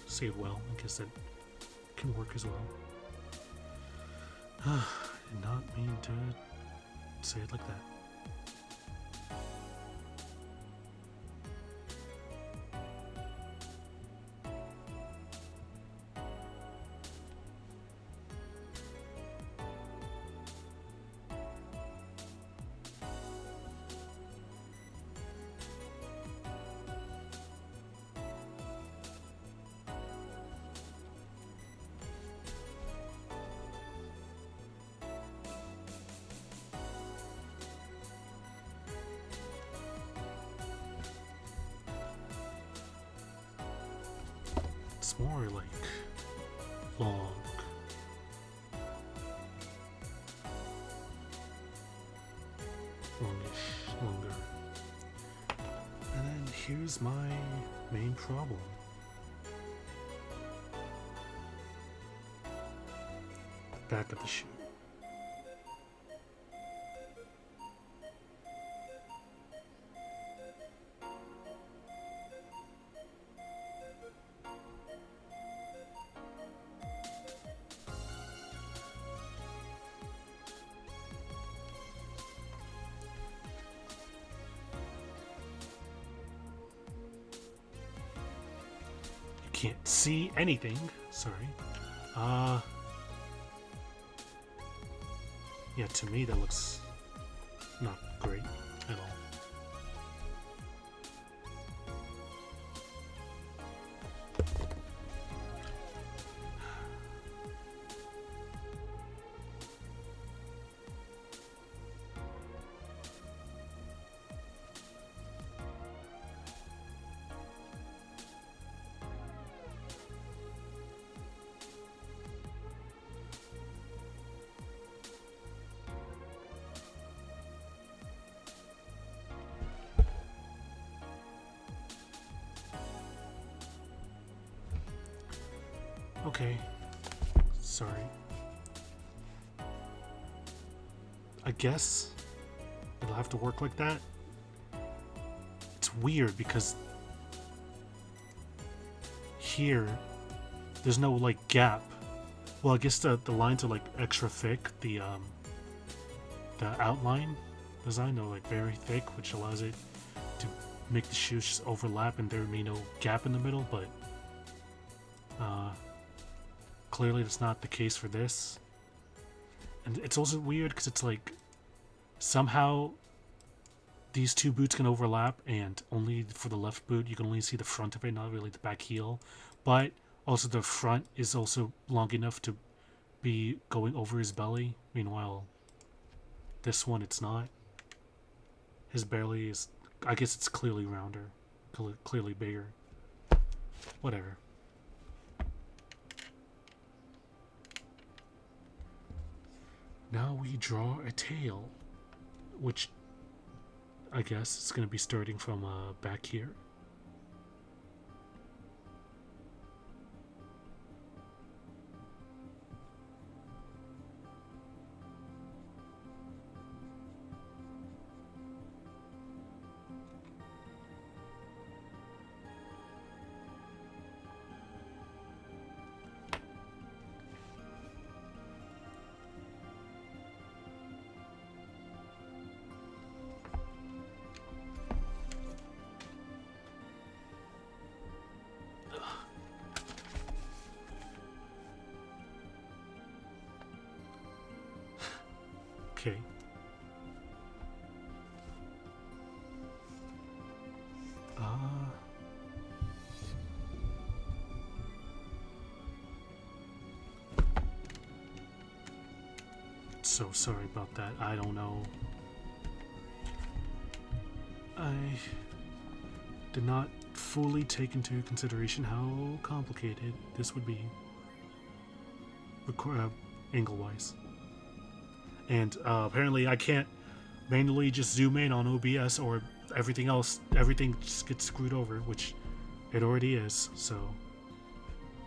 See it well. I guess that can work as well. Did not mean to say it like that. It's more like long. Longish, longer. And then here's my main problem. Back of the shoe. Can't see anything. Sorry. Yeah, to me that looks not great at all. Okay. Sorry. I guess it'll have to work like that. It's weird because here there's no like gap. Well, I guess the lines are like extra thick. The outline design are like very thick, which allows it to make the shoes just overlap and there be no gap in the middle, but clearly that's not the case for this. And it's also weird because it's like somehow these two boots can overlap, and only for the left boot you can only see the front of it, not really the back heel, but also the front is also long enough to be going over his belly. Meanwhile this one it's not. His belly is, I guess it's clearly rounder, clearly bigger. Whatever. Now we draw a tail, which I guess is going to be starting from back here. Okay. so sorry about that. I don't know. I did not fully take into consideration how complicated this would be, angle-wise. And apparently I can't manually just zoom in on OBS or everything just gets screwed over, which it already is, so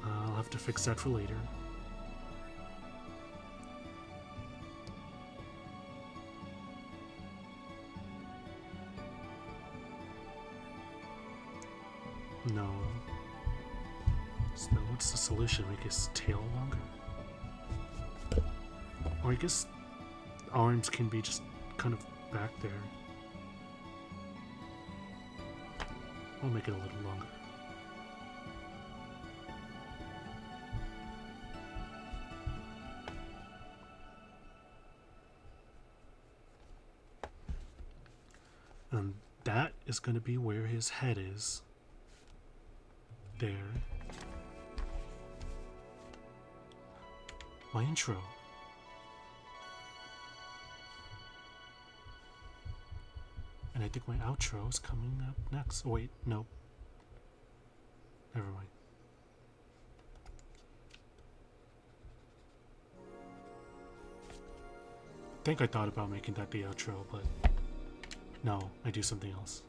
I'll have to fix that for later. No. So what's the solution? Make his tail longer? Or I guess arms can be just kind of back there. I'll make it a little longer. And that is going to be where his head is. There. My intro. And I think my outro is coming up next. Oh, wait, no. Never mind. I think I thought about making that the outro, but no, I do something else.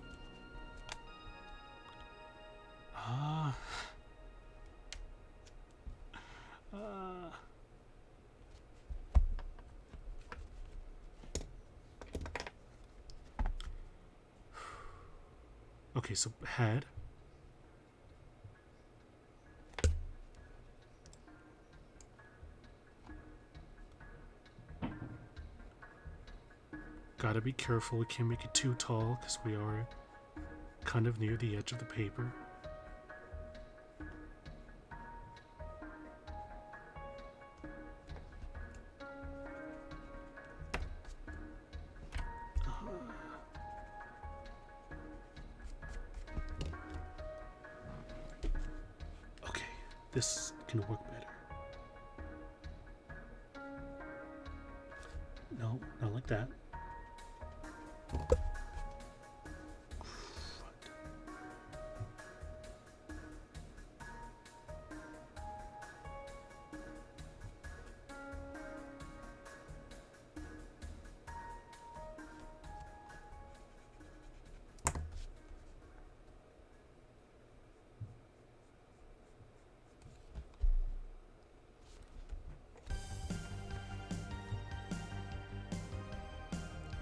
Okay, so head. Gotta be careful, we can't make it too tall because we are kind of near the edge of the paper. Okay, this can work better. No, not like that.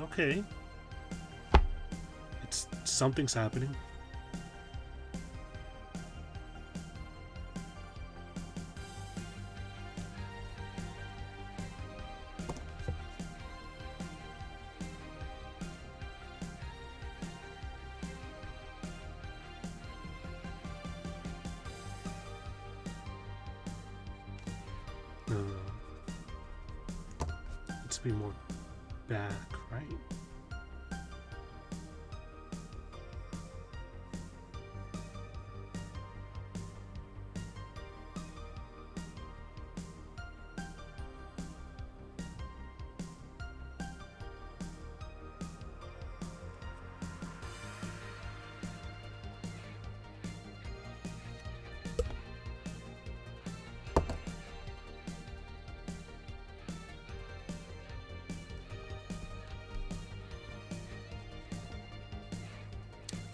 Okay. Something's happening. Let's be more back, right?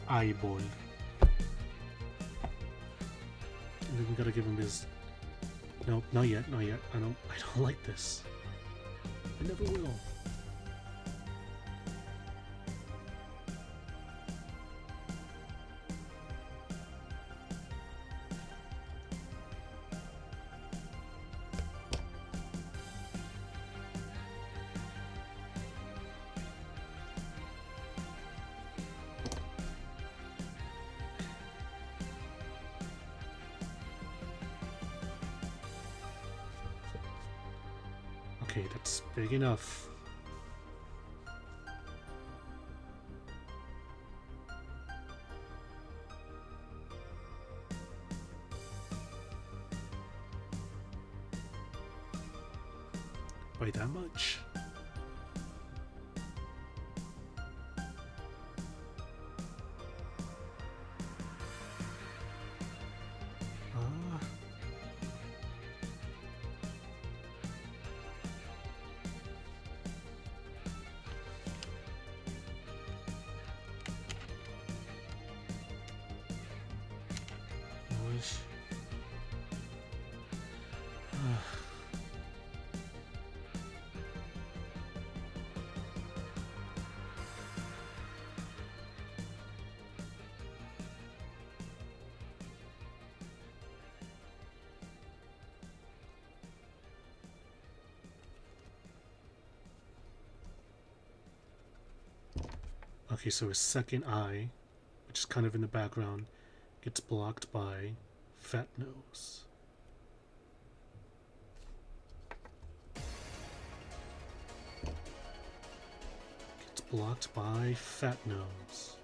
Eyeball. And then we gotta give him his. No, not yet, not yet. I don't like this. I never will. Okay, that's big enough. By that much. Okay, so his second eye, which is kind of in the background, gets blocked by Fat Nose. Gets blocked by Fat Nose.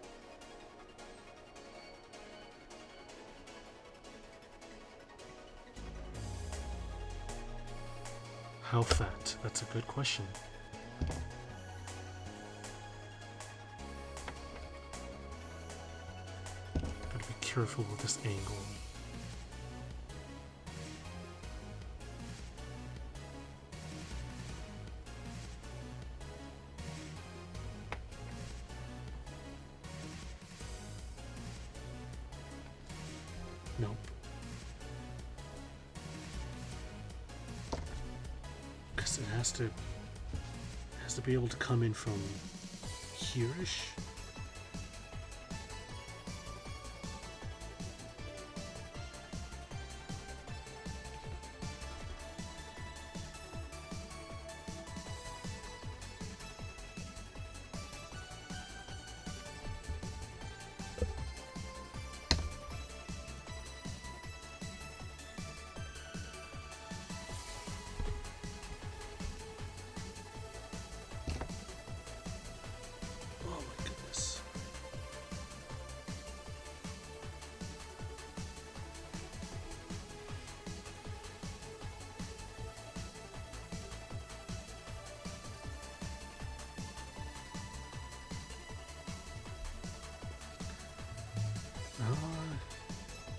How fat? That's a good question. Gotta be careful with this angle. Nope. Because it has to be able to come in from here-ish.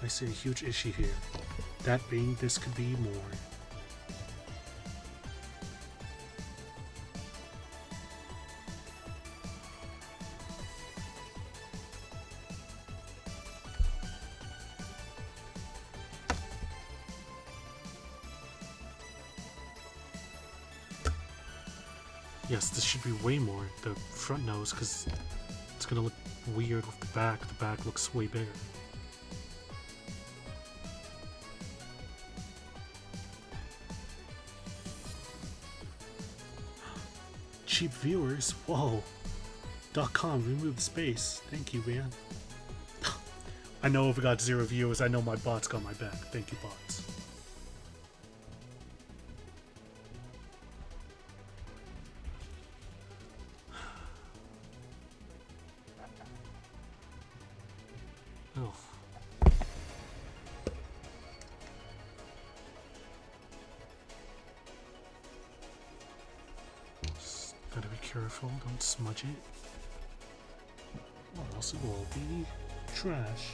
I see a huge issue here. That being, this could be more. Yes, this should be way more, the front nose, because it's gonna look weird with the back. The back looks way bigger. Cheap viewers? Whoa. .com, remove the space. Thank you, man. I know if we got 0 viewers, I know my bots got my back. Thank you, bots. Oh. Just gotta be careful, don't smudge it. Or else it will be trash.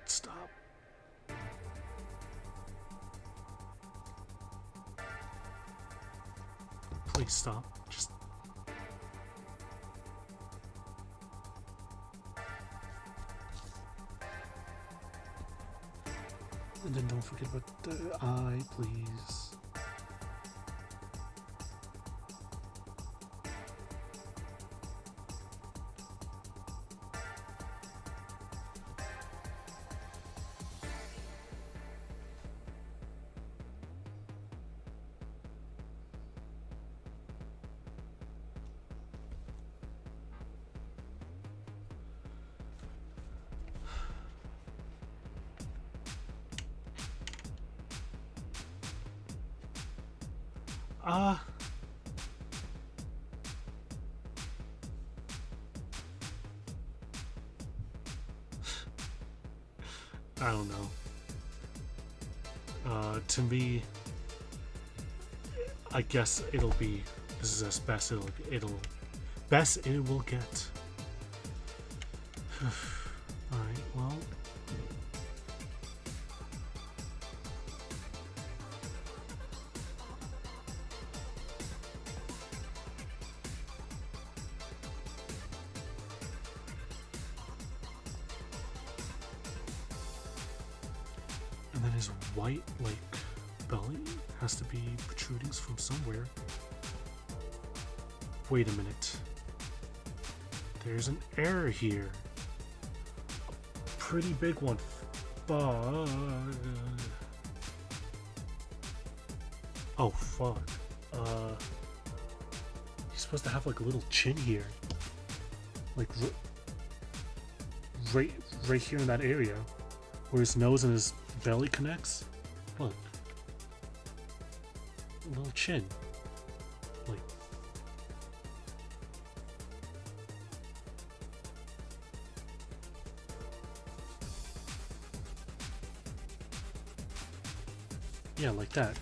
Stop. Please stop. Just. And then don't forget about the eye, please. I don't know. To me, I guess it'll be This is as best best it will get. Alright, well. And then his white, like, belly has to be protruding from somewhere. Wait a minute. There's an error here. A pretty big one. Fuck. Oh, fuck. He's supposed to have, like, a little chin here. Like, right here in that area. Where his nose and his belly connects. Look. A little chin. Like. Yeah, like that.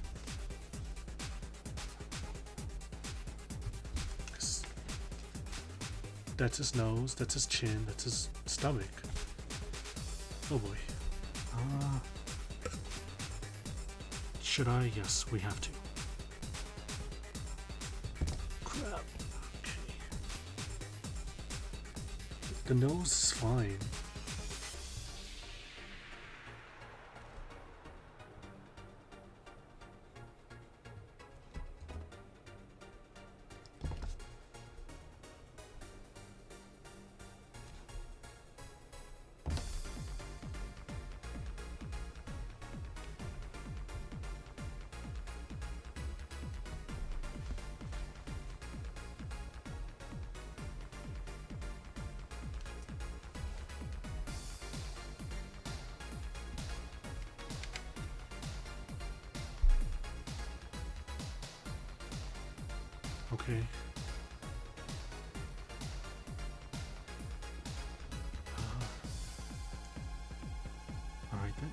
That's his nose, that's his chin, that's his stomach. Oh boy. Should I? Yes, we have to. Crap. Okay. The nose is fine. Okay. Alright then.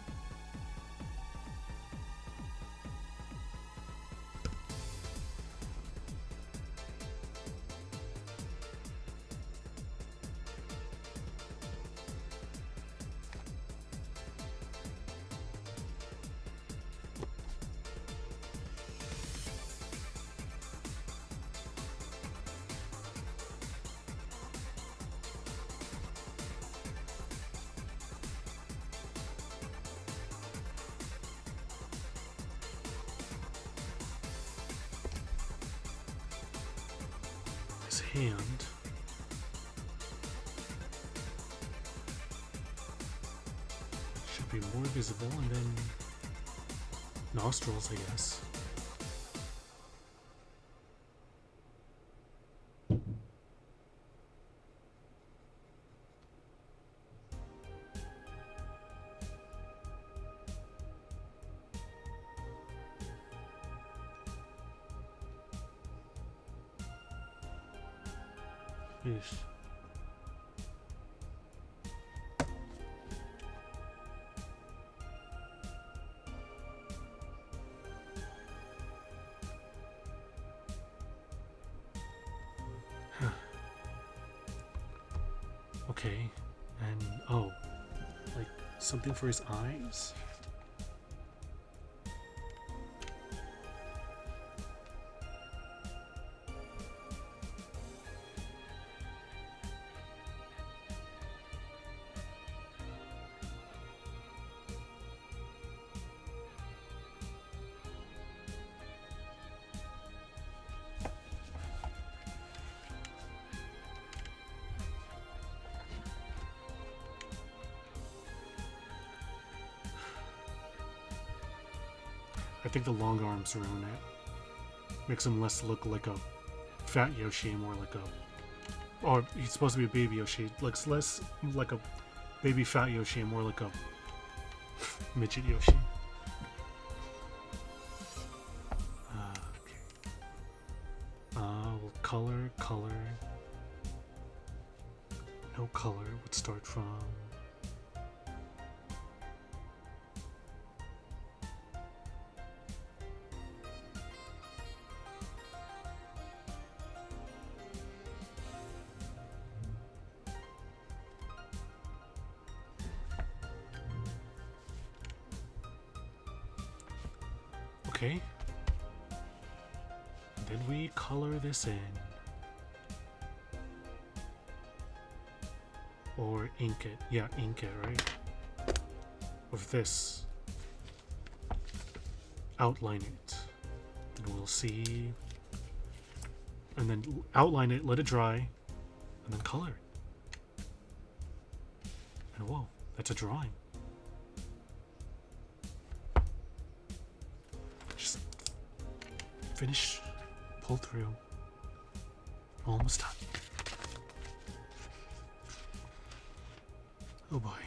His hand. Should be more visible, and then nostrils, I guess. Yes. Huh. Okay, and oh, like something for his eyes? I think the long arms around it makes him less look like a fat Yoshi and more like a, or he's supposed to be a baby Yoshi. Looks less like a baby fat Yoshi and more like a midget Yoshi. Okay. Well, color. No color would start from. Okay. Then we color this in. Or ink it. Yeah, ink it, right? With this. Outline it. And we'll see. And then outline it, let it dry, and then color it. And whoa, that's a drawing. Just finish, pull through. Almost done. Oh boy. Okay.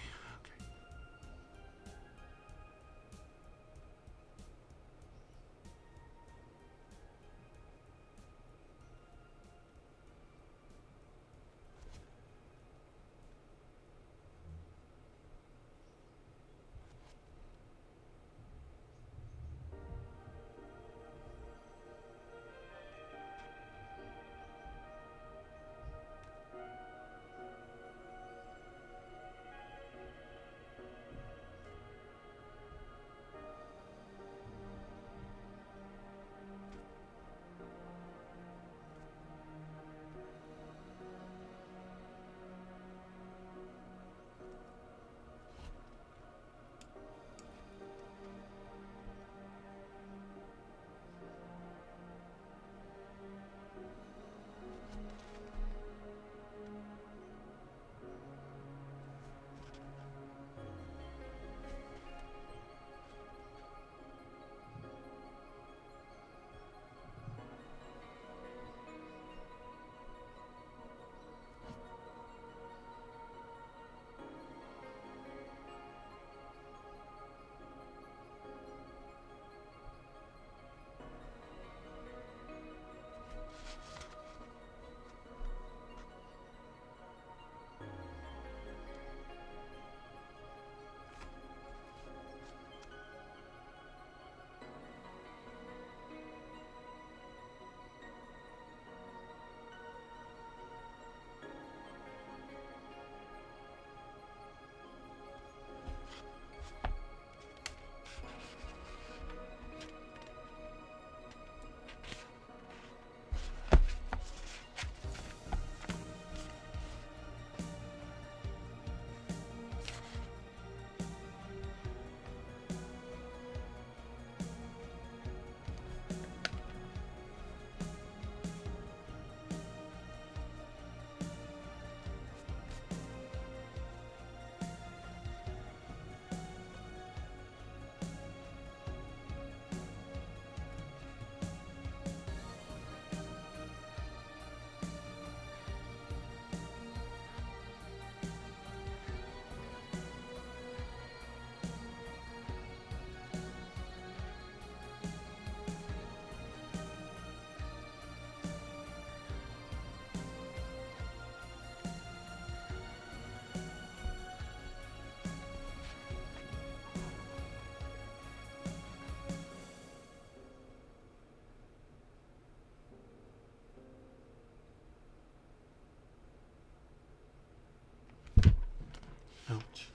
Ouch.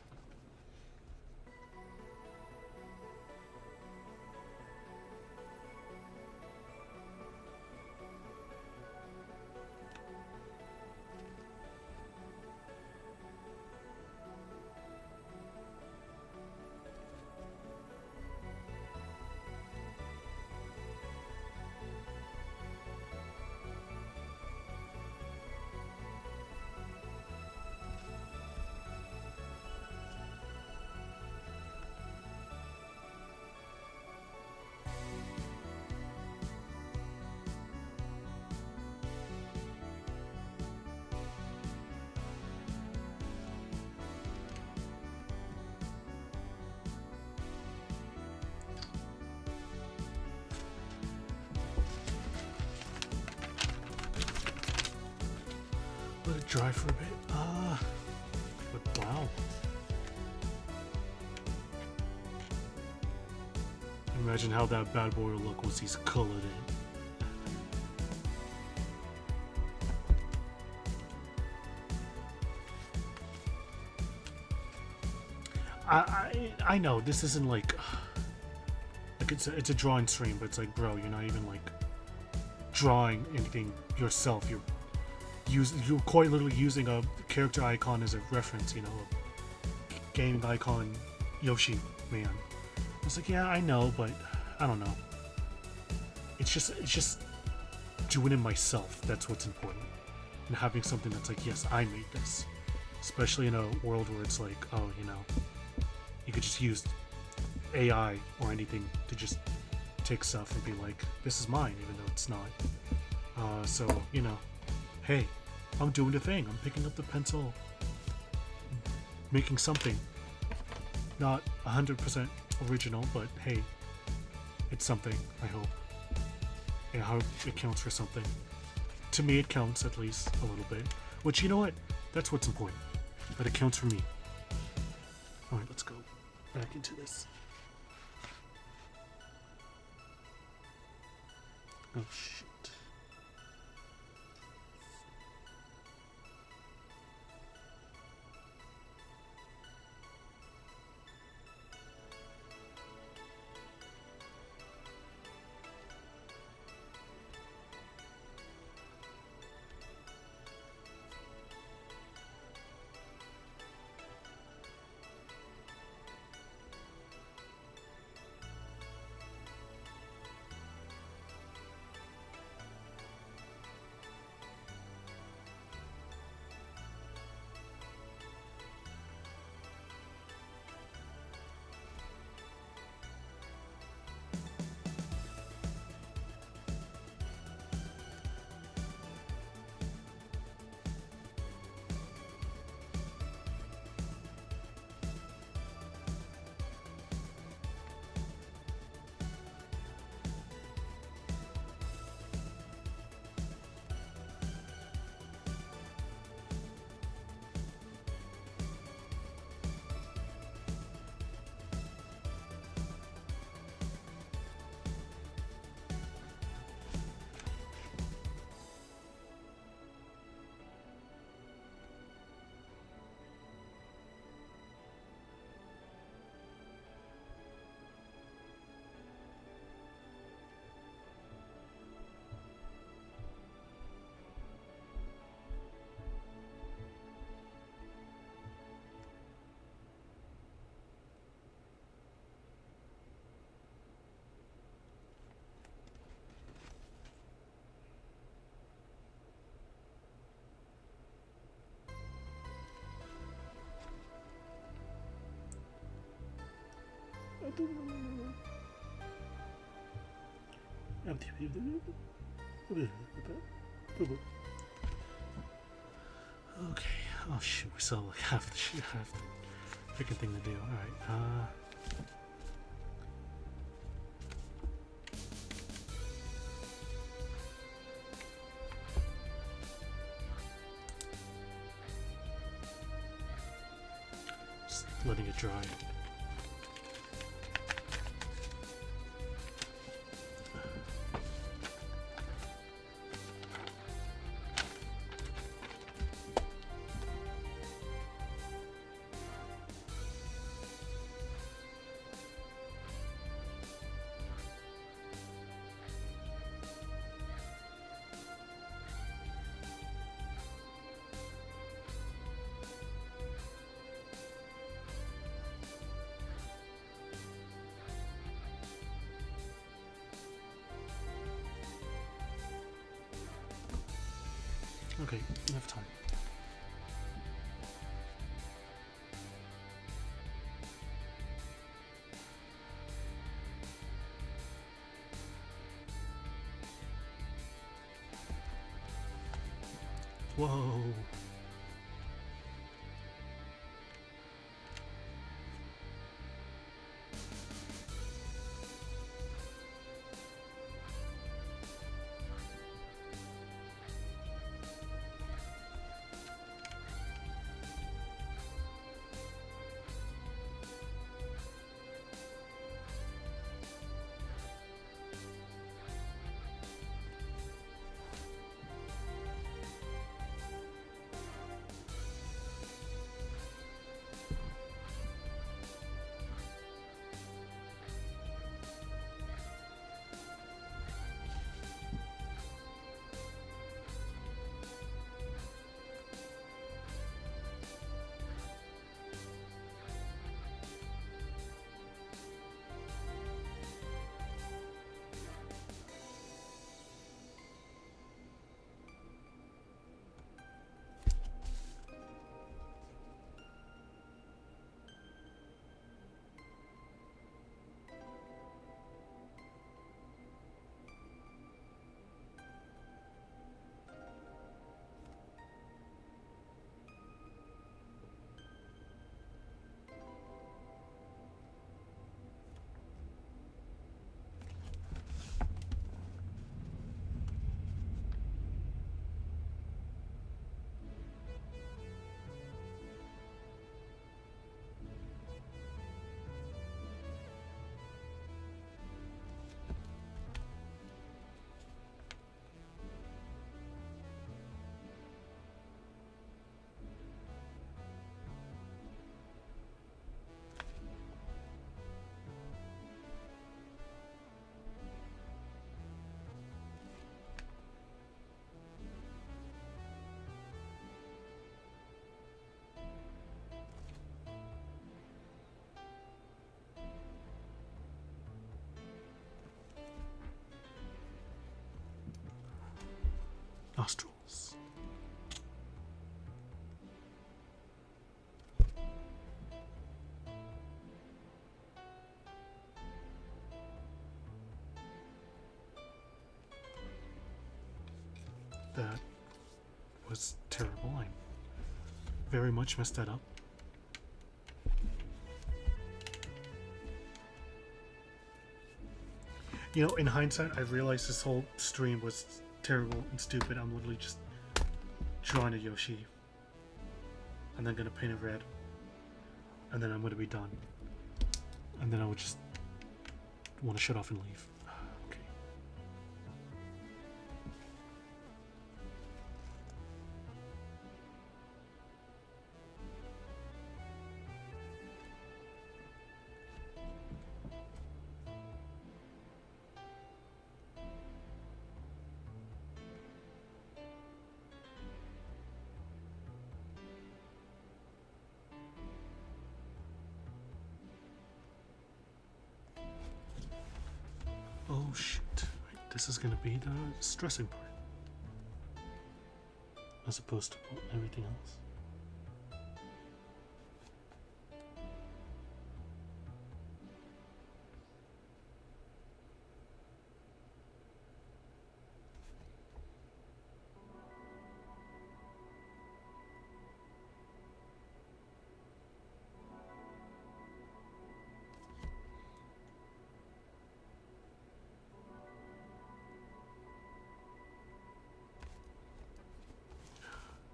Let it dry for a bit. But wow. Imagine how that bad boy will look once he's colored in. I know this isn't like like it's a drawing stream, but it's like, bro, you're not even like drawing anything yourself. You're quite literally using a character icon as a reference, you know, a gaming icon, Yoshi man. I was like, yeah, I know, but I don't know. It's just doing it myself. That's what's important, and having something that's like, yes, I made this. Especially in a world where it's like, oh, you know, you could just use AI or anything to just take stuff and be like, this is mine, even though it's not. So, you know, hey, I'm doing the thing. I'm picking up the pencil, making something. Not 100% original, but hey, it's something, I hope. And I hope it counts for something. To me, it counts at least a little bit. Which, you know what? That's what's important. But it counts for me. Alright, let's go back into this. Oh, shit. Okay. Oh shoot, we still like half the freaking thing to do. Alright, just letting it dry. Okay, enough time. Whoa. nostrils. That was terrible. I very much messed that up. You know, in hindsight, I realized this whole stream was terrible and stupid. I'm literally just drawing a Yoshi. And then gonna paint it red. And then I'm gonna be done. And then I would just want to shut off and leave. Okay. Oh shit. Right, this is gonna be the stressing part. As opposed to everything else.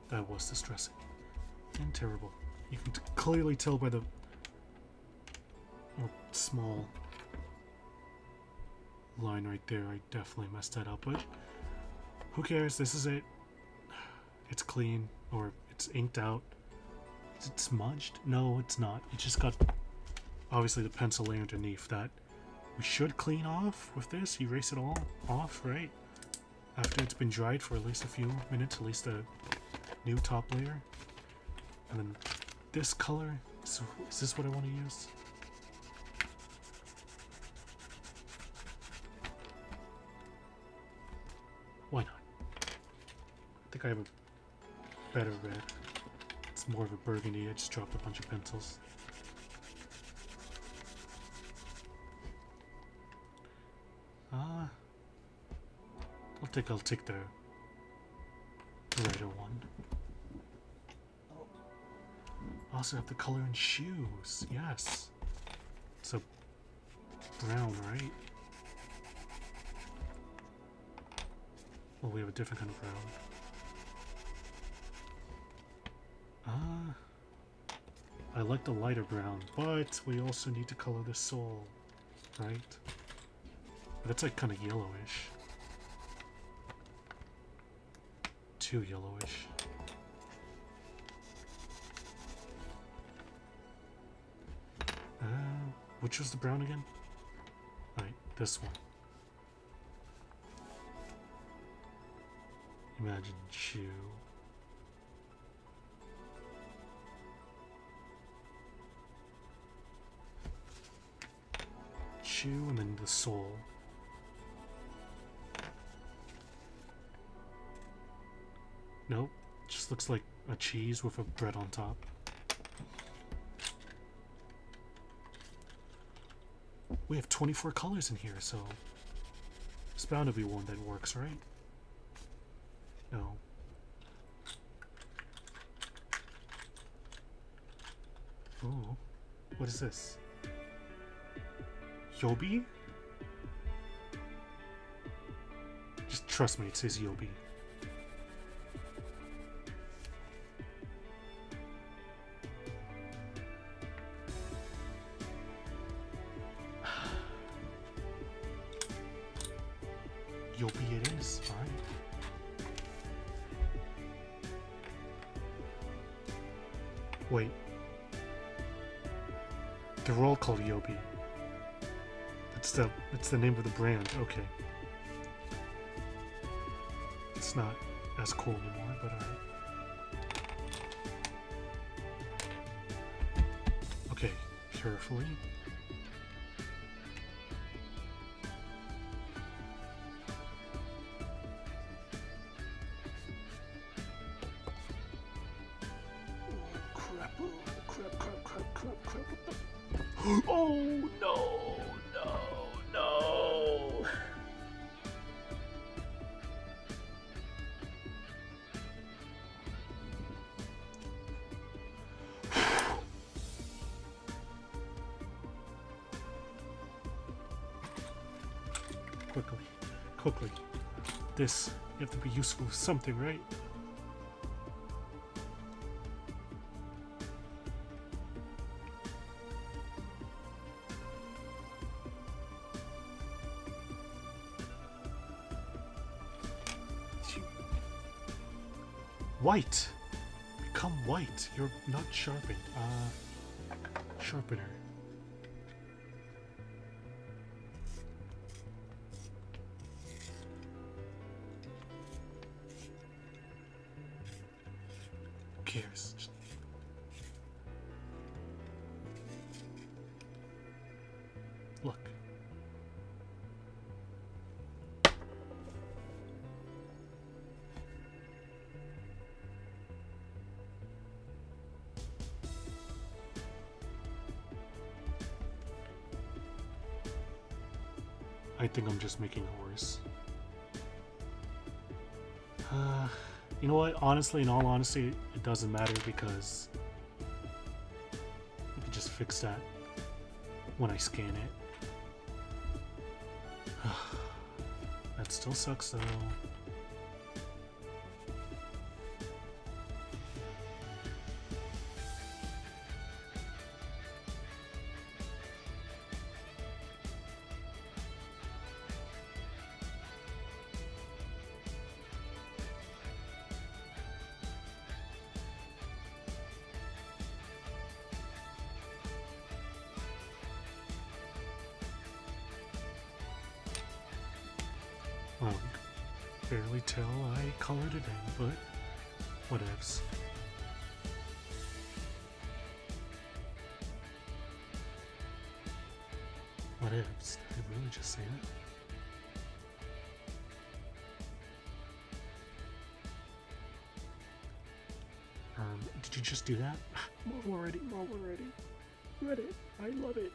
That was distressing and terrible. You can clearly tell by the small line right there. I definitely messed that up, but who cares? This is it. It's clean, or it's inked out. Is it smudged? No, it's not. It just got obviously the pencil layer underneath that we should clean off with this. Erase it all off, right? After it's been dried for at least a few minutes, at least a new top layer. And then this color, so is this what I want to use? Why not? I think I have a better red. It's more of a burgundy. I just dropped a bunch of pencils. I'll take the redder one. Also have the color in shoes. Yes. It's a brown, right? Well, we have a different kind of brown. I like the lighter brown, but we also need to color the sole, right? But it's like kind of yellowish. Too yellowish. Which was the brown again? Alright, this one. Imagine shoe. Shoe and then the sole. Nope, just looks like a cheese with a bread on top. We have 24 colors in here, so it's bound to be one that works, right? No. Ooh, what is this? Yobi? Just trust me, it says Yobi. Yobi it is, alright. Wait. They're all called Yobi. It's the name of the brand, okay. It's not as cool anymore, but alright. Okay, carefully. Oh, crap, crap, crap, crap, crap. What the? Oh, no, no, no. Quickly, quickly. This, you have to be useful with something, right? White! Become white. You're not sharpened. Sharpener. Who cares? Look. I think I'm just making it worse. You know what? Honestly, in all honesty, it doesn't matter because I can just fix that when I scan it. That still sucks though. Well, you can barely tell I colored it in, but whatevs. Whatevs. Did I really just say that? Did you just do that? More already, more already. Reddit, I love it.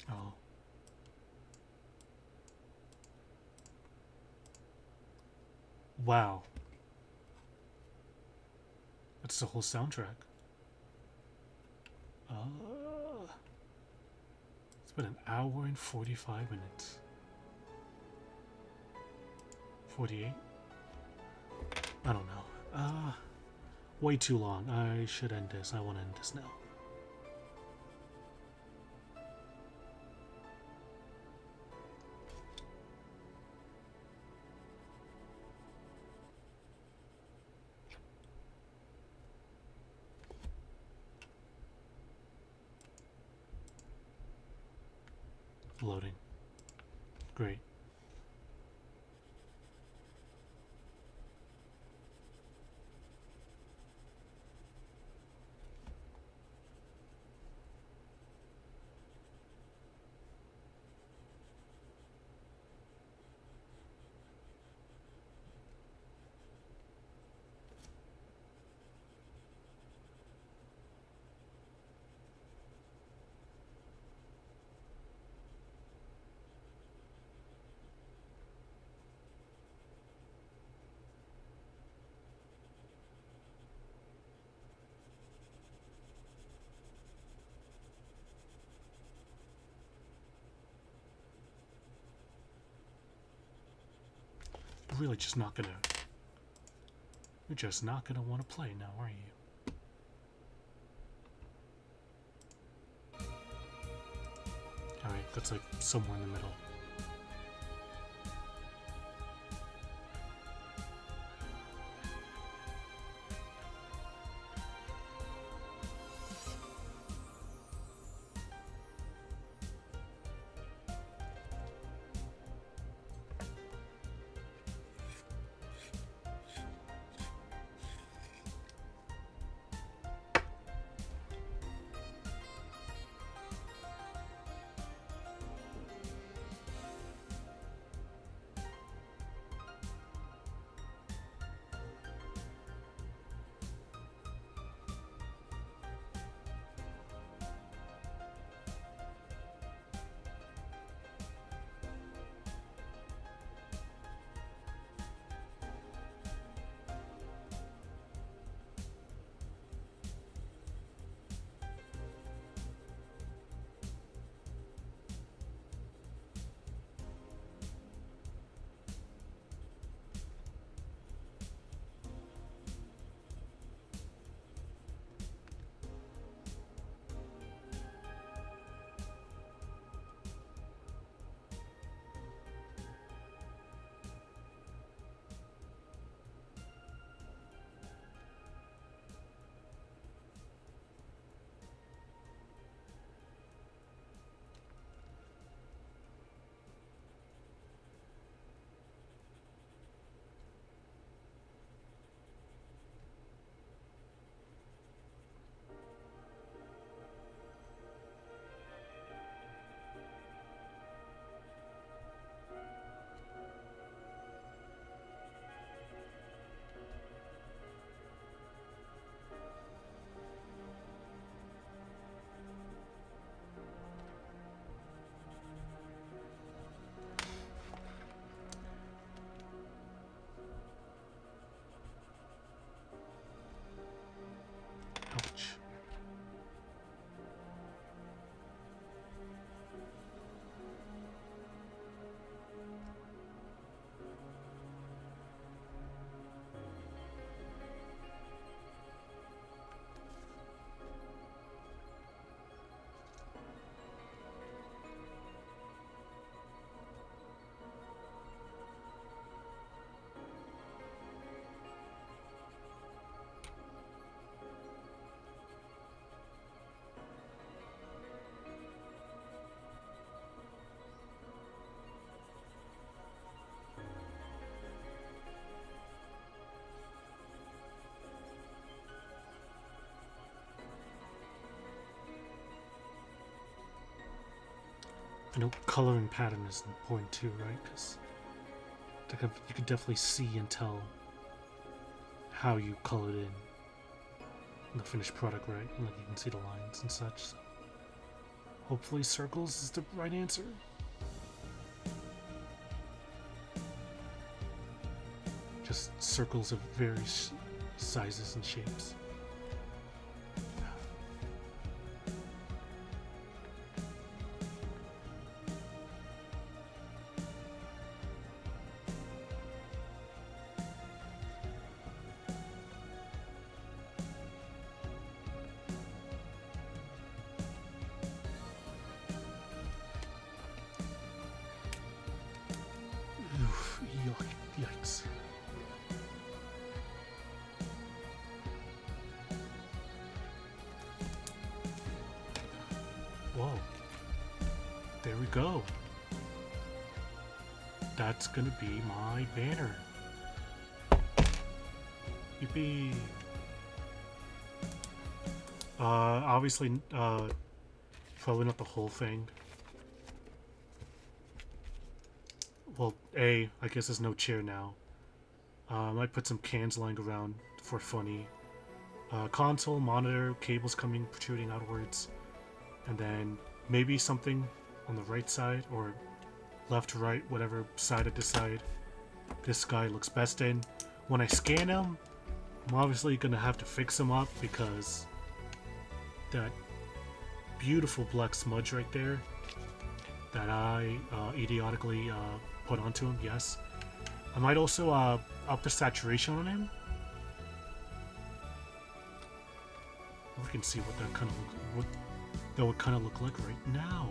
Oh. Wow. That's the whole soundtrack. It's been an hour and 45 minutes. 48? I don't know. Way too long. I should end this. I want to end this now. Loading. Great. really just not gonna... You're just not gonna want to play now, are you? Alright, that's like somewhere in the middle. Ouch. I know coloring pattern is important too, right? Because you can definitely see and tell how you colored in the finished product, right? Like you can see the lines and such. So hopefully circles is the right answer. Just circles of various sizes and shapes. Yikes. Whoa. There we go. That's gonna be my banner. Yippee. Obviously, probably not the whole thing. Well, I guess there's no chair now. I might put some cans lying around for funny. Console, monitor, cables coming, protruding outwards. And then maybe something on the right side, or left to right, whatever side I decide this guy looks best in. When I scan him, I'm obviously going to have to fix him up because that beautiful black smudge right there that I idiotically put onto him, yes. I might also up the saturation on him. We can see what that kind of what that would kind of look like right now.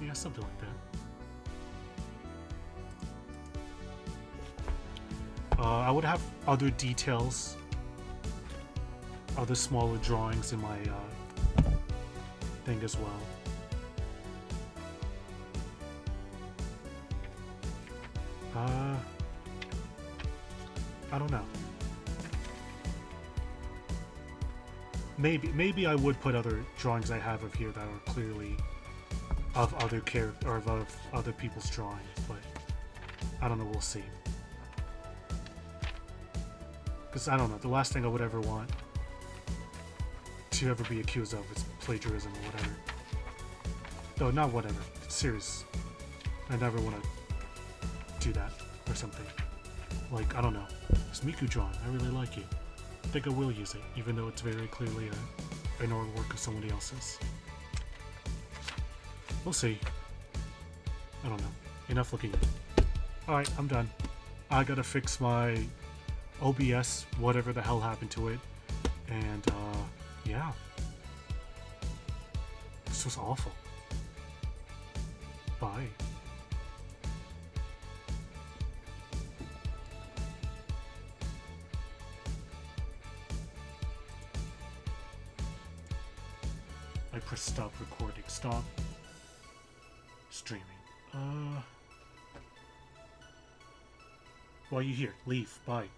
Yeah, something like that. I would have other details, other smaller drawings in my thing as well. I don't know. Maybe I would put other drawings I have of here that are clearly of other character or of other people's drawings, but I don't know. We'll see. Because I don't know. The last thing I would ever want to ever be accused of is plagiarism or whatever. No, not whatever. It's serious. I never want to do that or something. Like, I don't know. It's Miku drawn. I really like it. I think I will use it, even though it's very clearly an artwork of somebody else's. We'll see. I don't know. Enough looking at it. Alright, I'm done. I gotta fix my OBS, whatever the hell happened to it. And, yeah. This was awful. Bye. I press stop recording. Stop streaming. Why are you here? Leave. Bye.